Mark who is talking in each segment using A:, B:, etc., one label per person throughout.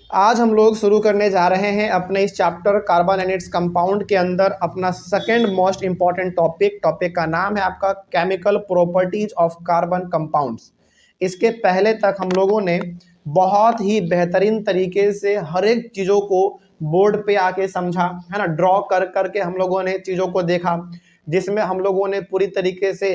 A: आज हम लोग शुरू करने जा रहे हैं अपने इस chapter carbon and its compound के अंदर अपना सेकंड मोस्ट इंपॉर्टेंट टॉपिक का नाम है आपका chemical properties of carbon compounds. इसके पहले तक हम लोगों ने बहुत ही बेहतरीन तरीके से हर एक चीज़ों को बोर्ड पे आके समझा है ना, ड्रॉ कर करके हम लोगों ने चीज़ों को देखा, जिसमें हम लोगों ने पूरी तरीके से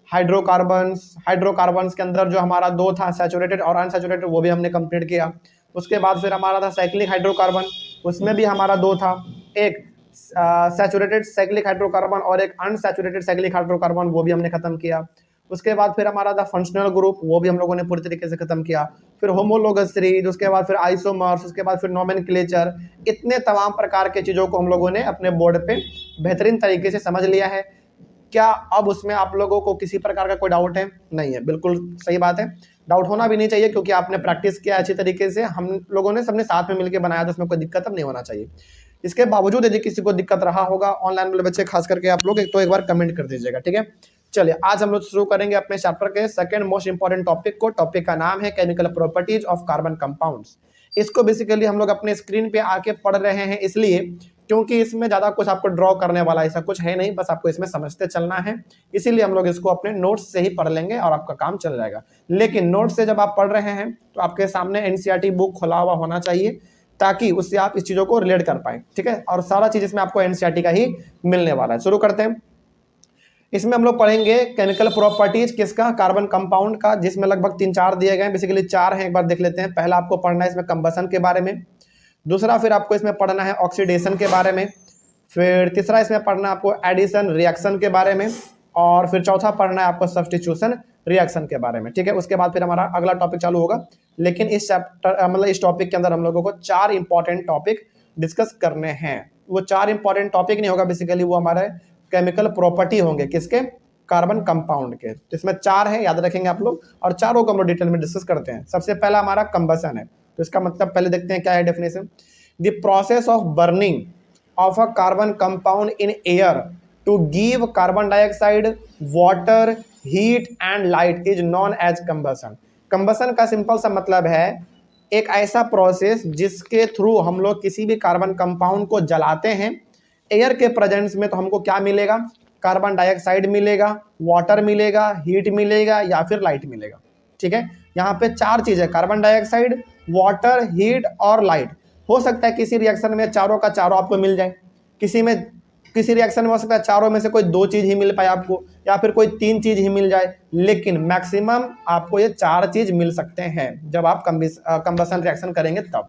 A: हाइड्रोकार्बन्स के अंदर जो हमारा दो था, सैचुरेटेड और अनसैचुरेटेड, वो भी हमने कंप्लीट किया। उसके बाद फिर हमारा था साइक्लिक हाइड्रोकार्बन, उसमें भी हमारा दो था, एक सैचुरेटेड साइक्लिक हाइड्रोकार्बन और एक अनसैचुरेटेड साइक्लिक हाइड्रोकार्बन, वो भी हमने खत्म किया। उसके बाद फिर हमारा था फंक्शनल ग्रुप, वो भी हम लोगों ने पूरी तरीके से खत्म किया। फिर होमोलोगस सीरीज, उसके बाद फिर आइसोमर्स, उसके बाद फिर नोमेनक्लेचर, इतने तमाम प्रकार के चीज़ों को हम लोगों ने अपने बोर्ड पे बेहतरीन तरीके से समझ लिया है। क्या अब उसमें आप लोगों को किसी प्रकार का कोई डाउट है? नहीं है, बिल्कुल सही बात है, डाउट होना भी नहीं चाहिए क्योंकि आपने प्रैक्टिस किया अच्छी तरीके से, हम लोगों ने सबने साथ में मिलकर बनाया, तो उसमें कोई दिक्कत अब नहीं होना चाहिए। इसके बावजूद यदि किसी को दिक्कत रहा होगा, ऑनलाइन वाले बच्चे खास करके आप लोग एक बार कमेंट कर दीजिएगा, ठीक है। चलिए, आज हम लोग शुरू करेंगे अपने चैप्टर के सेकंड मोस्ट इंपॉर्टेंट टॉपिक को। टॉपिक का नाम है chemical properties of carbon compounds. इसको बेसिकली हम लोग अपने स्क्रीन पे आके पढ़ रहे हैं इसलिए क्योंकि इसमें ज़्यादा कुछ आपको ड्रॉ करने वाला ऐसा कुछ है नहीं, बस आपको इसमें समझते चलना है। इसीलिए हम लोग इसको अपने नोट्स से ही पढ़ लेंगे और आपका काम चल जाएगा। लेकिन नोट्स से जब आप पढ़ रहे हैं तो आपके सामने एनसीईआरटी बुक खुला हुआ होना चाहिए ताकि उससे आप इस चीज़ों को रिलेट कर पाएँ, ठीक है। और सारा चीज़ इसमें आपको एनसीईआरटी का ही मिलने वाला है। शुरू करते हैं। इसमें हम लोग पढ़ेंगे केमिकल प्रॉपर्टीज किसका? कार्बन कंपाउंड का, जिसमें लगभग 3-4 दिए गए हैं, बेसिकली 4 हैं, एक बार देख लेते हैं। पहला आपको पढ़ना है इसमें कंबसन के बारे में, दूसरा फिर आपको इसमें पढ़ना है ऑक्सीडेशन के बारे में, फिर तीसरा इसमें पढ़ना है आपको एडिशन रिएक्शन के बारे में, और फिर चौथा पढ़ना है आपको सब्स्टिट्यूशन रिएक्शन के बारे में, ठीक है। उसके बाद फिर हमारा अगला टॉपिक चालू होगा। लेकिन इस चैप्टर मतलब इस टॉपिक के अंदर हम लोगों को 4 इंपॉर्टेंट टॉपिक डिस्कस करने हैं। वो 4 इंपॉर्टेंट टॉपिक नहीं होगा, बेसिकली वो हमारे केमिकल प्रॉपर्टी होंगे, किसके? कार्बन कंपाउंड के। तो इसमें 4 है, याद रखेंगे आप लोग, और चारों को हम लोग डिटेल में डिस्कस करते हैं। सबसे पहला हमारा कंबसन है, तो इसका मतलब पहले देखते हैं क्या है definition. The process of burning of a carbon compound in air to give carbon dioxide, water, heat and light is known as combustion. Combustion का सिंपल सा मतलब है एक ऐसा प्रोसेस जिसके थ्रू हम लोग किसी भी कार्बन कंपाउंड को जलाते हैं। एयर के प्रेजेंस में तो हमको क्या मिलेगा? कार्बन डाइऑक्साइड मिलेगा, वाटर मिलेगा, हीट मिलेगा या फिर लाइट मिलेगा, ठीक है। यहाँ पे 4 चीज़ है, कार्बन डाइऑक्साइड, वाटर, हीट और लाइट। हो सकता है किसी रिएक्शन में चारों का चारों आपको मिल जाए, किसी रिएक्शन में हो सकता है चारों में से कोई 2 चीज़ ही मिल पाए आपको, या फिर कोई 3 चीज़ ही मिल जाए, लेकिन मैक्सिमम आपको ये 4 चीज़ मिल सकते हैं जब आप कंबसन रिएक्शन करेंगे तब।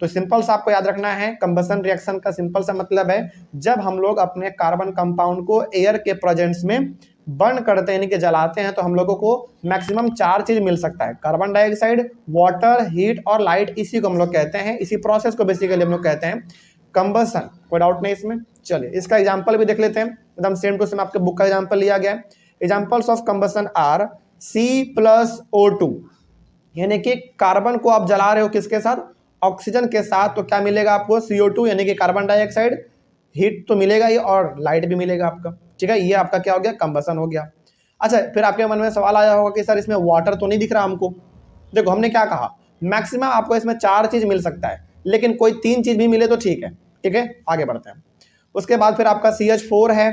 A: तो सिंपल सा आपको याद रखना है, कंबसन रिएक्शन का सिंपल सा मतलब है जब हम लोग अपने कार्बन कंपाउंड को एयर के प्रेजेंस में बर्न करते हैं, यानी कि जलाते हैं, तो हम लोगों को मैक्सिमम 4 चीज मिल सकता है, कार्बन डाइऑक्साइड, वाटर, हीट और लाइट। इसी को हम लोग कहते हैं, इसी प्रोसेस को बेसिकली हम लोग कहते हैं कंबसन। कोई डाउट नहीं इसमें। चलिए, इसका एग्जाम्पल भी देख लेते हैं, एकदम सेम टू सेम आपके बुक का एग्जाम्पल लिया गया है। Examples of combustion are C+O2, यानी कि कार्बन को आप जला रहे हो किसके साथ? ऑक्सीजन के साथ, तो क्या मिलेगा आपको? CO2 यानी कि कार्बन डाइऑक्साइड, हीट तो मिलेगा ही और लाइट भी मिलेगा आपका, ठीक है। ये आपका क्या हो गया? कंबसन हो गया। अच्छा, फिर आपके मन में सवाल आया होगा कि सर इसमें वाटर तो नहीं दिख रहा हमको। देखो, हमने क्या कहा, मैक्सिमम आपको इसमें 4 चीज मिल सकता है, लेकिन कोई 3 चीज भी मिले तो ठीक है, ठीक है। आगे बढ़ते हैं। उसके बाद फिर आपका CH4 है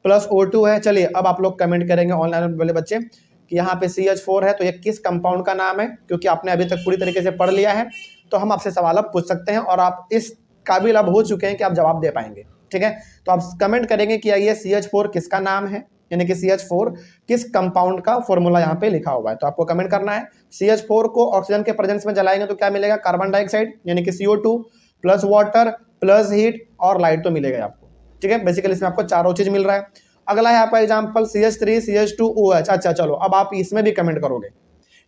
A: प्लस O2 है। चलिए, अब आप लोग कमेंट करेंगे ऑनलाइन वाले बच्चे कि यहाँ पे CH4 है तो ये किस कंपाउंड का नाम है, क्योंकि आपने अभी तक पूरी तरीके से पढ़ लिया है, तो हम आपसे सवाल अब पूछ सकते हैं और आप इस काबिल अब हो चुके हैं कि आप जवाब दे पाएंगे, ठीक है। तो आप कमेंट करेंगे कि ये CH4 किसका नाम है, यानी कि CH4 किस कंपाउंड का फॉर्मूला यहाँ पे लिखा हुआ है। तो आपको कमेंट करना है। CH4 को ऑक्सीजन के प्रेजेंस में जलाएंगे तो क्या मिलेगा? कार्बन डाइऑक्साइड यानी कि CO2 plus water plus heat और लाइट तो मिलेगा आपको, ठीक है। बेसिकली इसमें आपको चारों चीज मिल रहा है। अगला है आपका एग्जाम्पल CH3 CH2OH। अच्छा, चलो अब आप इसमें भी कमेंट करोगे,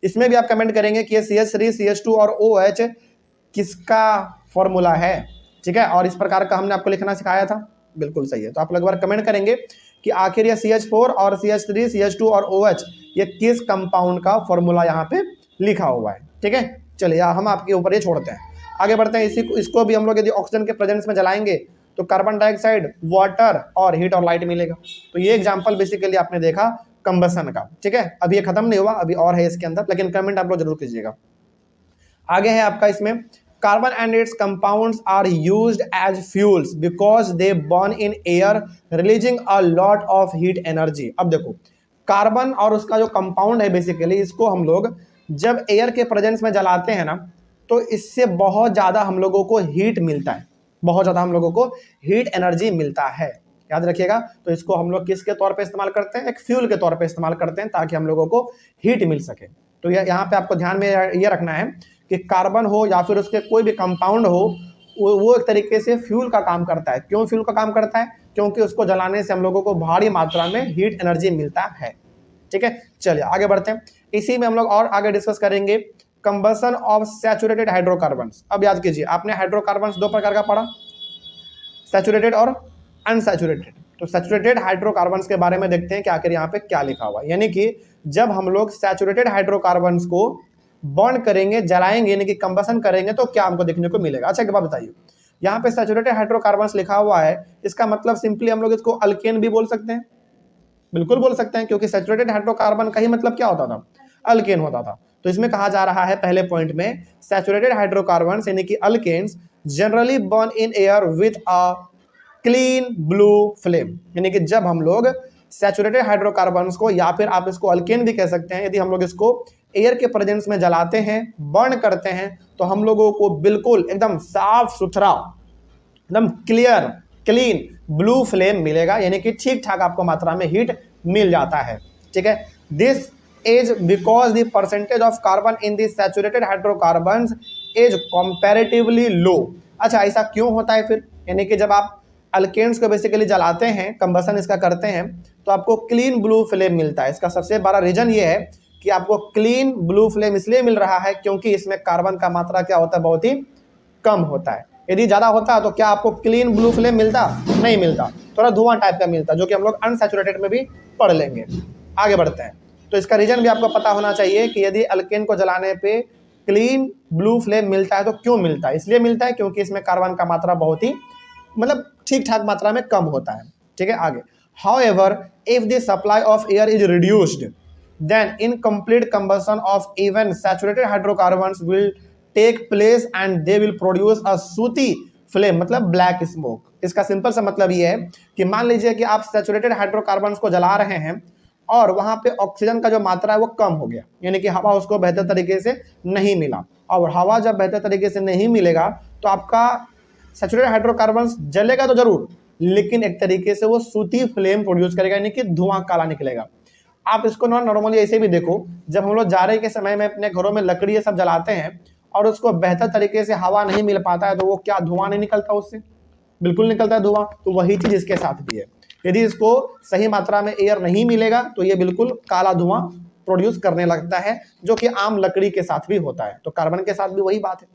A: इसमें भी आप कमेंट करेंगे कि ये CH3 CH2 और OH किसका फॉर्मूला है, ठीक है। और इस प्रकार का हमने आपको लिखना सिखाया था, बिल्कुल सही है। तो आप लोग एक बार कमेंट करेंगे कि आखिर ये CH4 और CH3 CH2 और OH ये किस कंपाउंड का फॉर्मूला यहाँ पे लिखा हुआ है, ठीक है। चलिए, हम आपके ऊपर ये छोड़ते हैं, आगे बढ़ते हैं। इसको भी हम लोग यदि ऑक्सीजन के प्रेजेंस में जलाएंगे तो कार्बन डाइऑक्साइड, वाटर और हीट और लाइट मिलेगा। तो ये एग्जाम्पल बेसिकली आपने देखा कंबसन का, ठीक है। अभी ये खत्म नहीं हुआ, अभी और है इसके अंदर, लेकिन कमेंट आप लोग जरूर कीजिएगा। आगे है आपका इसमें Carbon and its compounds are used as fuels because they burn in air, releasing a lot of heat energy. अब देखो, कार्बन और उसका जो कंपाउंड है बेसिकली, इसको हम लोग जब एयर के प्रेजेंस में जलाते हैं ना, तो इससे बहुत ज़्यादा हम लोगों को हीट मिलता है, बहुत ज़्यादा हम लोगों को हीट एनर्जी मिलता है, याद रखिएगा। तो इसको हम लोग किसके तौर पे इस्तेमाल करते हैं? एक फ्यूल के तौर पे इस्तेमाल करते हैं ताकि हम लोगों को हीट मिल सके। तो यहाँ पे आपको ध्यान में ये रखना है कि कार्बन हो या फिर उसके कोई भी कंपाउंड हो, वो एक तरीके से फ्यूल का काम करता है। क्यों फ्यूल का काम करता है? क्योंकि उसको जलाने से हम लोगों को भारी मात्रा में हीट एनर्जी मिलता है। ठीक है, चलिए आगे बढ़ते हैं। इसी में हम लोग और आगे डिस्कस करेंगे कंबसन ऑफ सैचुरेटेड हाइड्रोकार्बन्स। अब याद कीजिए, आपने हाइड्रोकार्बन्स दो प्रकार का पढ़ा, सैचुरेटेड और अनसैचुरेटेड। तो सैचुरेटेड हाइड्रोकार्बन्स के बारे में देखते हैं कि आखिर यहाँ पे क्या लिखा हुआ है। यानी कि जब हम लोग सैचुरेटेड हाइड्रोकार्बन्स को बर्न करेंगे, जलाएंगे, यानी कि कंबसन करेंगे, तो क्या हमको देखने को मिलेगा। अच्छा एक बात बताइए, यहाँ पे सैचुरेटेड हाइड्रोकार्बन्स लिखा हुआ है, इसका मतलब सिंपली हम लोग इसको अल्केन भी बोल सकते हैं, बिल्कुल बोल सकते हैं, क्योंकि सैचुरेटेड हाइड्रोकार्बन का ही मतलब क्या होता था? अल्केन होता था। तो इसमें कहा जा रहा है पहले पॉइंट में, सैचुरेटेड हाइड्रोकार्बन्स यानी कि alkanes generally burn in air with a clean blue flame. यानी कि जब हम लोग सैचुरेटेड हाइड्रोकार्बन्स को, या फिर आप इसको अल्केन भी कह सकते हैं, यदि हम लोग इसको एयर के प्रेजेंस में जलाते हैं, बर्न करते हैं, तो हम लोगों को बिल्कुल एकदम साफ सुथरा, एकदम क्लियर क्लीन ब्लू फ्लेम मिलेगा, यानी कि ठीक ठाक आपको मात्रा में हीट मिल जाता है। ठीक है, this is because the percentage of carbon in the saturated hydrocarbons is comparatively low. अच्छा ऐसा क्यों होता है फिर? यानी कि जब आप अल्केन्स को बेसिकली जलाते हैं, कंबसन इसका करते हैं, तो आपको क्लीन ब्लू फ्लेम मिलता है। इसका सबसे बड़ा रीजन ये है कि आपको क्लीन ब्लू फ्लेम इसलिए मिल रहा है क्योंकि इसमें कार्बन का मात्रा क्या होता है? बहुत ही कम होता है। यदि ज़्यादा होता तो क्या आपको क्लीन ब्लू फ्लेम मिलता? नहीं मिलता, थोड़ा धुआं टाइप का मिलता, जो कि हम लोग अनसैचुरेटेड में भी पढ़ लेंगे। आगे बढ़ते हैं। तो इसका रीजन भी आपको पता होना चाहिए कि यदि अल्केन को जलाने पे क्लीन ब्लू फ्लेम मिलता है तो क्यों मिलता है? इसलिए मिलता है क्योंकि इसमें कार्बन का मात्रा बहुत ही मतलब ठीक ठाक मात्रा में कम होता है। ठीक है, आगे। However if the supply of air is reduced, then incomplete combustion of even saturated hydrocarbons will take place and they will produce a सूती फ्लेम, मतलब ब्लैक स्मोक। इसका सिंपल सा मतलब ये है कि मान लीजिए कि आप सैचुरेटेड हाइड्रोकार्बन्स को जला रहे हैं और वहां पे ऑक्सीजन का जो मात्रा है वो कम हो गया, यानी कि हवा उसको बेहतर तरीके से नहीं मिला। और हवा जब बेहतर तरीके से नहीं मिलेगा तो आपका सैचुरेटेड हाइड्रोकार्बन्स जलेगा तो जरूर, लेकिन एक तरीके से वो सूती फ्लेम प्रोड्यूस करेगा, यानी कि धुआं काला निकलेगा। आप इसको नॉर्मली ऐसे भी देखो, जब हम लोग जाड़े के समय में अपने घरों में लकड़ी ये सब जलाते हैं और उसको बेहतर तरीके से हवा नहीं मिल पाता है, तो वो क्या धुआं नहीं निकलता? उससे बिल्कुल निकलता है धुआं। तो वही चीज इसके साथ भी है, यदि इसको सही मात्रा में एयर नहीं मिलेगा तो ये बिल्कुल काला धुआं प्रोड्यूस करने लगता है, जो कि आम लकड़ी के साथ भी होता है। तो कार्बन के साथ भी वही बात है।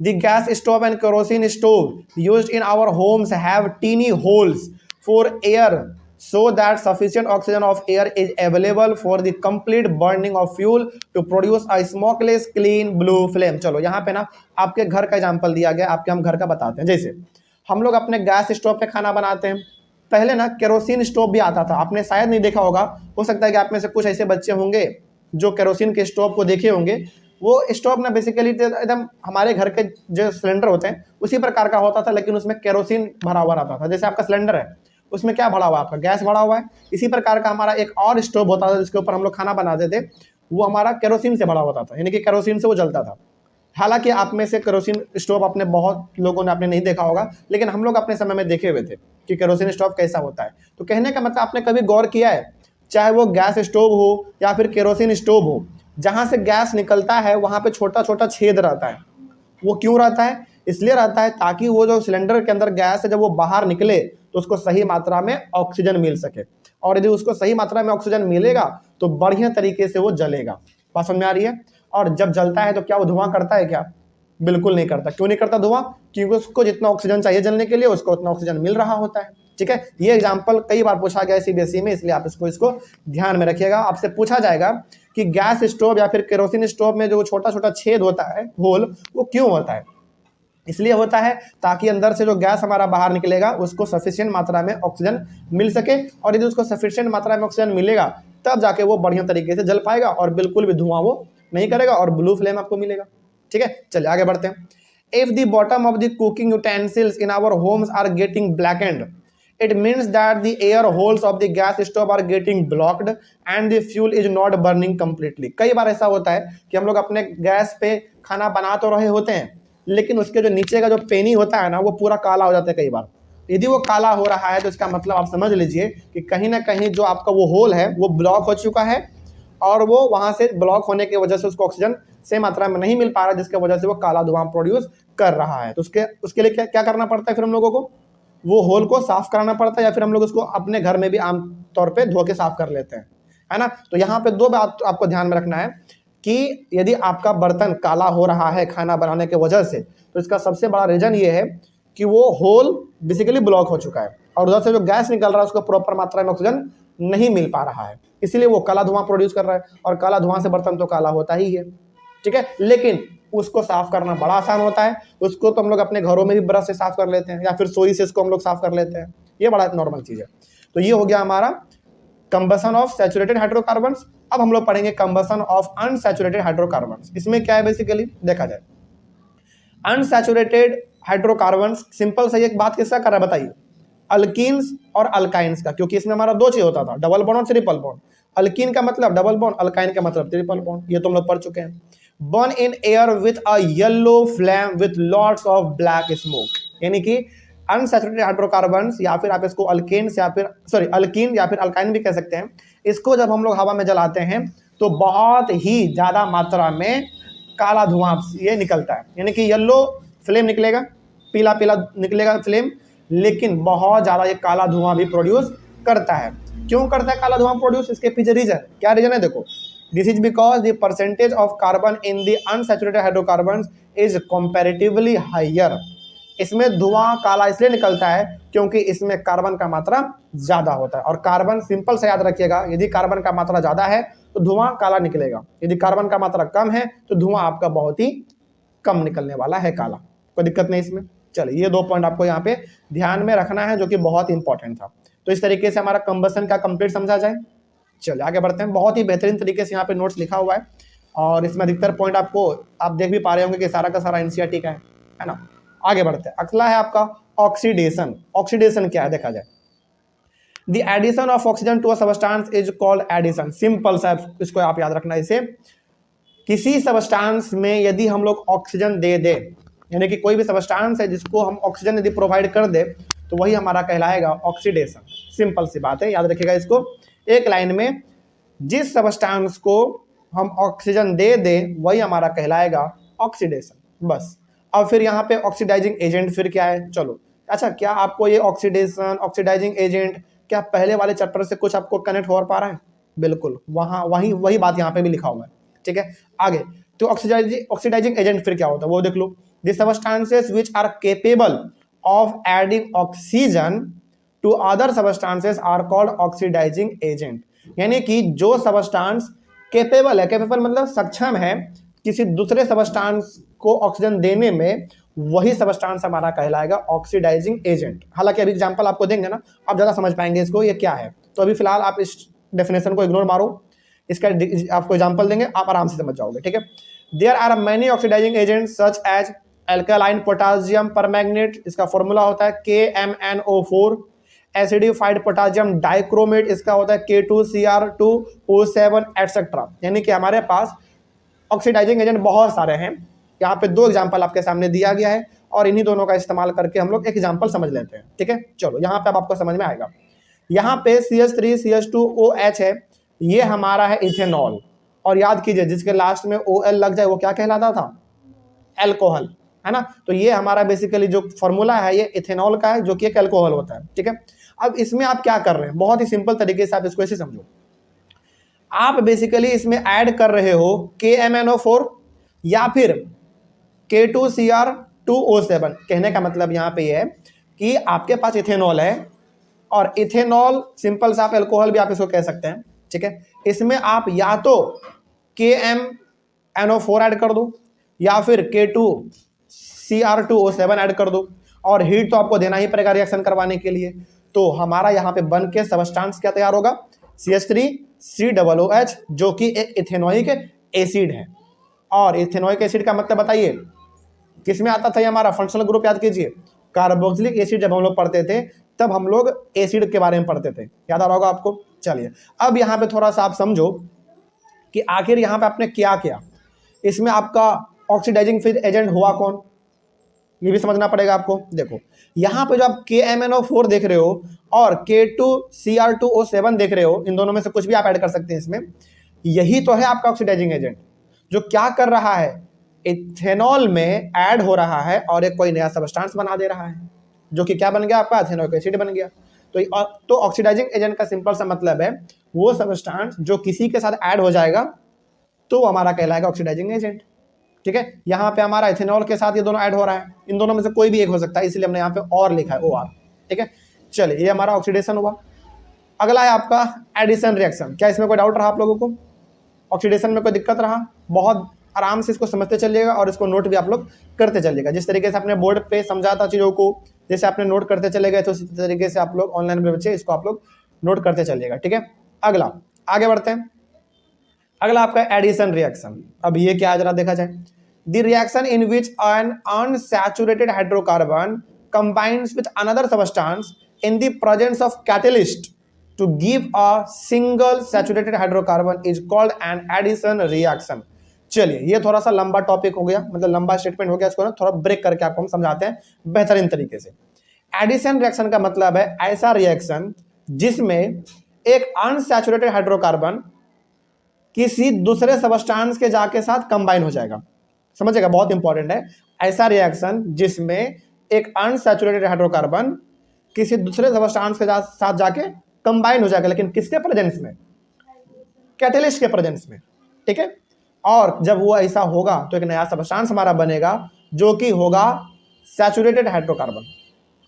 A: The gas stove and kerosene stove used in our homes have teeny holes for air so that sufficient oxygen of air is available for the complete burning of fuel to produce a smokeless clean blue flame। चलो यहाँ पे ना आपके घर का example दिया गया, आपके हम घर का बताते हैं। जैसे हम लोग अपने गैस स्टोव पे खाना बनाते हैं, पहले ना केरोसिन स्टोव भी आता था, आपने शायद नहीं देखा होगा, हो सकता है कि आप में से कुछ ऐसे बच्चे होंगे जो केरोसिन के स्टोव को देखे होंगे। वो स्टोव ना बेसिकली एकदम हमारे घर के जो सिलेंडर होते हैं उसी प्रकार का होता था, लेकिन उसमें केरोसिन भरा हुआ रहता था। जैसे आपका सिलेंडर है, उसमें क्या भरा हुआ है? आपका गैस भरा हुआ है। इसी प्रकार का हमारा एक और स्टोव होता था जिसके ऊपर हम लोग खाना बनाते थे, वो हमारा केरोसिन से भरा होता था, यानी कि केरोसिन से वो जलता था। हालांकि आप में से केरोसिन स्टोव अपने बहुत लोगों ने आपने नहीं देखा होगा, लेकिन हम लोग अपने समय में देखे हुए थे कि केरोसिन स्टोव कैसा होता है। तो कहने का मतलब आपने कभी गौर किया है, चाहे वो गैस स्टोव हो या फिर केरोसिन स्टोव हो, जहां से गैस निकलता है वहां पे छोटा छोटा छेद रहता है। वो क्यों रहता है? इसलिए रहता है ताकि वो जो सिलेंडर के अंदर गैस है जब वो बाहर निकले तो उसको सही मात्रा में ऑक्सीजन मिल सके, और यदि उसको सही मात्रा में ऑक्सीजन मिलेगा तो बढ़िया तरीके से वो जलेगा। बात समझ में आ रही है? और जब जलता है तो क्या वो धुआं करता है? क्या बिल्कुल नहीं करता। क्यों नहीं करता धुआं? क्योंकि उसको जितना ऑक्सीजन चाहिए जलने के लिए उसको उतना ऑक्सीजन मिल रहा होता है। ठीक है, ये एग्जांपल कई बार पूछा गया है सीबीएसई में, इसलिए आप इसको ध्यान में रखिएगा। आपसे पूछा जाएगा कि गैस स्टोव या फिर केरोसिन स्टोव में जो छोटा छोटा छेद होता है, होल, वो क्यों होता है? इसलिए होता है ताकि अंदर से जो गैस हमारा बाहर निकलेगा उसको सफिशिएंट मात्रा में ऑक्सीजन मिल सके, और यदि उसको सफिशिएंट मात्रा में ऑक्सीजन मिलेगा तब जाके वो बढ़िया तरीके से जल पाएगा और बिल्कुल भी धुआं वो नहीं करेगा और ब्लू फ्लेम आपको मिलेगा। ठीक है, चलिए आगे बढ़ते हैं। If the bottom of the cooking utensils in our homes are getting blackened, it means that the air holes of the gas stove are getting blocked and the fuel is not burning completely। कई बार ऐसा होता है कि हम लोग अपने gas पे खाना बना तो रहे होते हैं, लेकिन उसके जो नीचे का जो पेनी होता है ना, वो पूरा काला हो जाता है कई बार। यदि वो काला हो रहा है तो इसका मतलब आप समझ लीजिए कि कहीं ना कहीं जो आपका वो होल है वो ब्लॉक हो चुका है, और वो वहां से ब्लॉक होने की वजह से उसको ऑक्सीजन सही मात्रा में नहीं मिल पा रहा, जिसकी वजह से वो काला धुआं प्रोड्यूस कर रहा है। तो उसके लिए क्या करना पड़ता है, फिर हम लोगों को वो होल को साफ कराना पड़ता है, या फिर हम लोग उसको अपने घर में भी आम तौर पे धो के साफ कर लेते हैं, है ना। तो यहाँ पे दो बात आपको ध्यान में रखना है कि यदि आपका बर्तन काला हो रहा है खाना बनाने की वजह से, तो इसका सबसे बड़ा रीजन ये है कि वो होल बेसिकली ब्लॉक हो चुका है, और उधर से जो गैस निकल रहा है उसको प्रॉपर मात्रा में ऑक्सीजन नहीं मिल पा रहा है, इसीलिए वो काला धुआं प्रोड्यूस कर रहा है। और काला धुआं से बर्तन तो काला होता ही है, ठीक है, लेकिन उसको साफ करना बड़ा आसान होता है। उसको तो हम लोग अपने घरों में भी ब्रश से साफ कर लेते हैं, या फिर सोई से इसको हम लोग साफ कर लेते हैं, ये बड़ा नॉर्मल चीज है। तो ये हो गया हमारा कंबसन ऑफ सैचुरेटेड हाइड्रोकार्बन्स। अब हम लोग पढ़ेंगे कंबसन ऑफ अनसैचुरेटेड हाइड्रोकार्बन्स। इसमें क्या है बेसिकली देखा जाए, अनसैचुरेटेड हाइड्रोकार्बन्स सिंपल से एक बात किसका कर रहा है बताइए, अल्कीन्स और अल्काइंस का, क्योंकि इसमें हमारा दो चीज होता था, डबल बॉन्ड और ट्रिपल बॉन्ड। अल्कीन का मतलब डबल बॉन्ड, अल्काइन का मतलब ट्रिपल बॉन्ड, ये तो हम लोग पढ़ चुके हैं। Burn in air with a yellow flame with lots of black smoke, यानी कि अनसैचुरेटेड हाइड्रोकार्बन्स, या फिर आप इसको अल्केन्स या फिर अल्कीन या फिर अल्काइन भी कह सकते हैं, इसको जब हम लोग हवा में जलाते हैं तो बहुत ही ज्यादा मात्रा में काला धुआं ये निकलता है, यानी कि येलो फ्लेम निकलेगा, पीला पीला निकलेगा फ्लेम, लेकिन बहुत ज्यादा ये काला धुआं भी प्रोड्यूस करता है। क्यों करता है काला धुआं प्रोड्यूस, इसके पीछे रीजन क्या रीजन है देखो, this is because the percentage of carbon in the unsaturated hydrocarbons is comparatively higher. इसमें धुआं काला इसलिए निकलता है क्योंकि इसमें कार्बन का मात्रा ज्यादा होता है, और कार्बन सिंपल से याद रखिएगा, यदि कार्बन का मात्रा ज्यादा है तो धुआं काला निकलेगा, यदि कार्बन का मात्रा कम है तो धुआं आपका बहुत ही कम निकलने वाला है काला। कोई दिक्कत नहीं इसमें। चलिए ये दो पॉइंट आपको यहाँ पे ध्यान में रखना है, जो कि बहुत इंपॉर्टेंट था। तो इस तरीके से हमारा कंबसन का कंप्लीट समझा जाए। चलिए आगे बढ़ते हैं। बहुत ही बेहतरीन तरीके से यहाँ पे नोट्स लिखा हुआ है, और इसमें अधिकतर पॉइंट आपको आप देख भी पा रहे होंगे कि सारा का सारा एनसीईआरटी का है ना। आगे बढ़ते हैं। अगला है आपका ऑक्सीडेशन। ऑक्सीडेशन क्या है देखा जाए, the addition of oxygen to a substance is called addition. Simple सा इसको आप याद रखना, इसे किसी सबस्टेंस में यदि हम लोग ऑक्सीजन दे दे, यानी कि कोई भी सबस्टेंस है जिसको हम ऑक्सीजन यदि प्रोवाइड कर दे, तो वही हमारा कहलाएगा ऑक्सीडेशन। सिंपल सी बात है, याद रखिएगा इसको एक लाइन में, जिस सबस्टेंस को हम ऑक्सीजन दे दे वही हमारा कहलाएगा ऑक्सीडेशन, बस। अब फिर यहाँ पे ऑक्सीडाइजिंग एजेंट फिर क्या है, चलो अच्छा, क्या आपको ये ऑक्सीडेशन ऑक्सीडाइजिंग एजेंट क्या पहले वाले चैप्टर से कुछ आपको कनेक्ट हो पा रहा है? बिल्कुल, वही बात यहाँ पे भी लिखा हुआ है, ठीक है। आगे तो ऑक्सीडाइजिंग एजेंट फिर क्या होता है वो देख लो, the substances which are capable of adding oxygen to other substances are called oxidising agent. यानी कि जो सबस्टेंस केपेबल है, केपेबल मतलब सक्षम है किसी दूसरे सबस्टेंस को ऑक्सीजन देने में, वही सबस्टेंस हमारा कहलाएगा ऑक्सीडाइजिंग एजेंट। हालांकि अभी एग्जांपल आपको देंगे ना, आप ज्यादा समझ पाएंगे इसको ये क्या है। तो अभी फिलहाल आप इस डेफिनेशन को इग्नोर मारो, इसका आपको एग्जांपल देंगे, आप आराम से समझ जाओगे, ठीक है। There are many oxidizing agents such as alkaline potassium permanganate, इसका फॉर्मूला होता है KMnO4। एसिडिफाइड पोटासियम डाइक्रोमेट, इसका होता है K2Cr2O7 एटसेट्रा। यानी कि हमारे पास ऑक्सीडाइजिंग एजेंट बहुत सारे हैं। यहाँ पे दो एग्जांपल आपके सामने दिया गया है, और इन्हीं दोनों का इस्तेमाल करके हम लोग एक एग्जांपल समझ लेते हैं, ठीक है। चलो यहाँ पे अब आपको समझ में आएगा। यहाँ पे CH3CH2OH है, ये हमारा है इथेनॉल, और याद कीजिए जिसके लास्ट में OL लग जाए वो क्या कहलाता था, एल्कोहल, है ना। तो ये हमारा बेसिकली जो फॉर्मूला है ये इथेनॉल का है, जो कि एक एल्कोहल होता है, ठीक है। अब इसमें आप क्या कर रहे हैं, बहुत ही सिंपल तरीके से आप इसको ऐसे समझो, आप बेसिकली इसमें ऐड कर रहे हो KMnO4 या फिर K2Cr2O7। कहने का मतलब यहाँ पे ये है कि आपके पास इथेनॉल है, और इथेनॉल सिंपल सा आप एल्कोहल भी आप इसको कह सकते हैं, ठीक है। इसमें आप या तो KMnO4 ऐड कर दो या फिर K2Cr2O7 ऐड कर दो, और हीट तो आपको देना ही पड़ेगा रिएक्शन करवाने के लिए। तो हमारा यहाँ पे बन के सबस्टेंस क्या तैयार होगा, CH3COOH, जो कि एक इथेनॉइक एसिड है, और इथेनोइक एसिड का मतलब बताइए किसमें आता था ये हमारा फंक्शनल ग्रुप, याद कीजिए कार्बोक्सिलिक एसिड। जब हम लोग पढ़ते थे तब हम लोग एसिड के बारे में पढ़ते थे, याद आ रहा होगा आपको। चलिए अब यहाँ पे थोड़ा सा आप समझो कि आखिर यहाँ पे आपने क्या किया। इसमें आपका ऑक्सीडाइजिंग फिर एजेंट हुआ कौन, ये भी समझना पड़ेगा आपको। देखो यहाँ पे जो आप KMnO4 देख रहे हो और K2Cr2O7 देख रहे हो, इन दोनों में से कुछ भी आप ऐड कर सकते हैं इसमें, यही तो है आपका ऑक्सीडाइजिंग एजेंट जो क्या कर रहा है, इथेनॉल में ऐड हो रहा है और एक कोई नया सबस्टांस बना दे रहा है, जो कि क्या बन गया आपका इथेनोइक एसिड बन गया। तो ऑक्सीडाइजिंग एजेंट का सिंपल सा मतलब है वो सबस्टांस जो किसी के साथ ऐड हो जाएगा तो हमारा कहलाएगा ऑक्सीडाइजिंग एजेंट। ठीक है, यहाँ पे हमारा इथेनॉल के साथ ये दोनों ऐड हो रहा है, इन दोनों में से कोई भी एक हो सकता है, इसलिए हमने यहाँ पे और लिखा है OR। ठीक है, चलिए ये हमारा ऑक्सीडेशन हुआ। अगला है आपका एडिशन रिएक्शन। क्या इसमें कोई डाउट रहा आप लोगों को, ऑक्सीडेशन में कोई दिक्कत रहा? बहुत आराम से इसको समझते चलिएगा और इसको नोट भी आप लोग करते चलिएगा। जिस तरीके से आपने बोर्ड पे समझा था चीज़ों को, जैसे आपने नोट करते चले गए, तो उसी तरीके से आप लोग ऑनलाइन में बच्चे इसको आप लोग नोट करते चलिएगा। ठीक है, अगला आगे बढ़ते हैं। अगला आपका एडिशन रिएक्शन। अब ये क्या है जरा देखा जाए। The reaction in which N unsaturated hydrocarbon combines with another substance in the presence of catalyst to give a single saturated hydrocarbon is called an addition reaction। चलिए ये थोड़ा सा लंबा टॉपिक हो गया, मतलब लंबा स्टेटमेंट हो गया, इसको ना थोड़ा ब्रेक करके आपको हम समझाते हैं बेहतरीन तरीके से। एडिशन रिएक्शन का मतलब है ऐसा रिएक्शन जिसमें एक अनसैचुरेटेड हाइड्रोकार्बन किसी दूसरे सबस्टांस के जाके साथ कंबाइन हो जाएगा। समझिएगा, बहुत इंपॉर्टेंट है। ऐसा रिएक्शन जिसमें एक अनसैचुरेटेड हाइड्रोकार्बन किसी दूसरे सबस्टांस के साथ जाके कंबाइन हो जाएगा, लेकिन किसके प्रेजेंस में? कैटलिस्ट के प्रेजेंस में। ठीक है, और जब वो ऐसा होगा तो एक नया सबस्टांस हमारा बनेगा जो कि होगा सैचुरेटेड हाइड्रोकार्बन।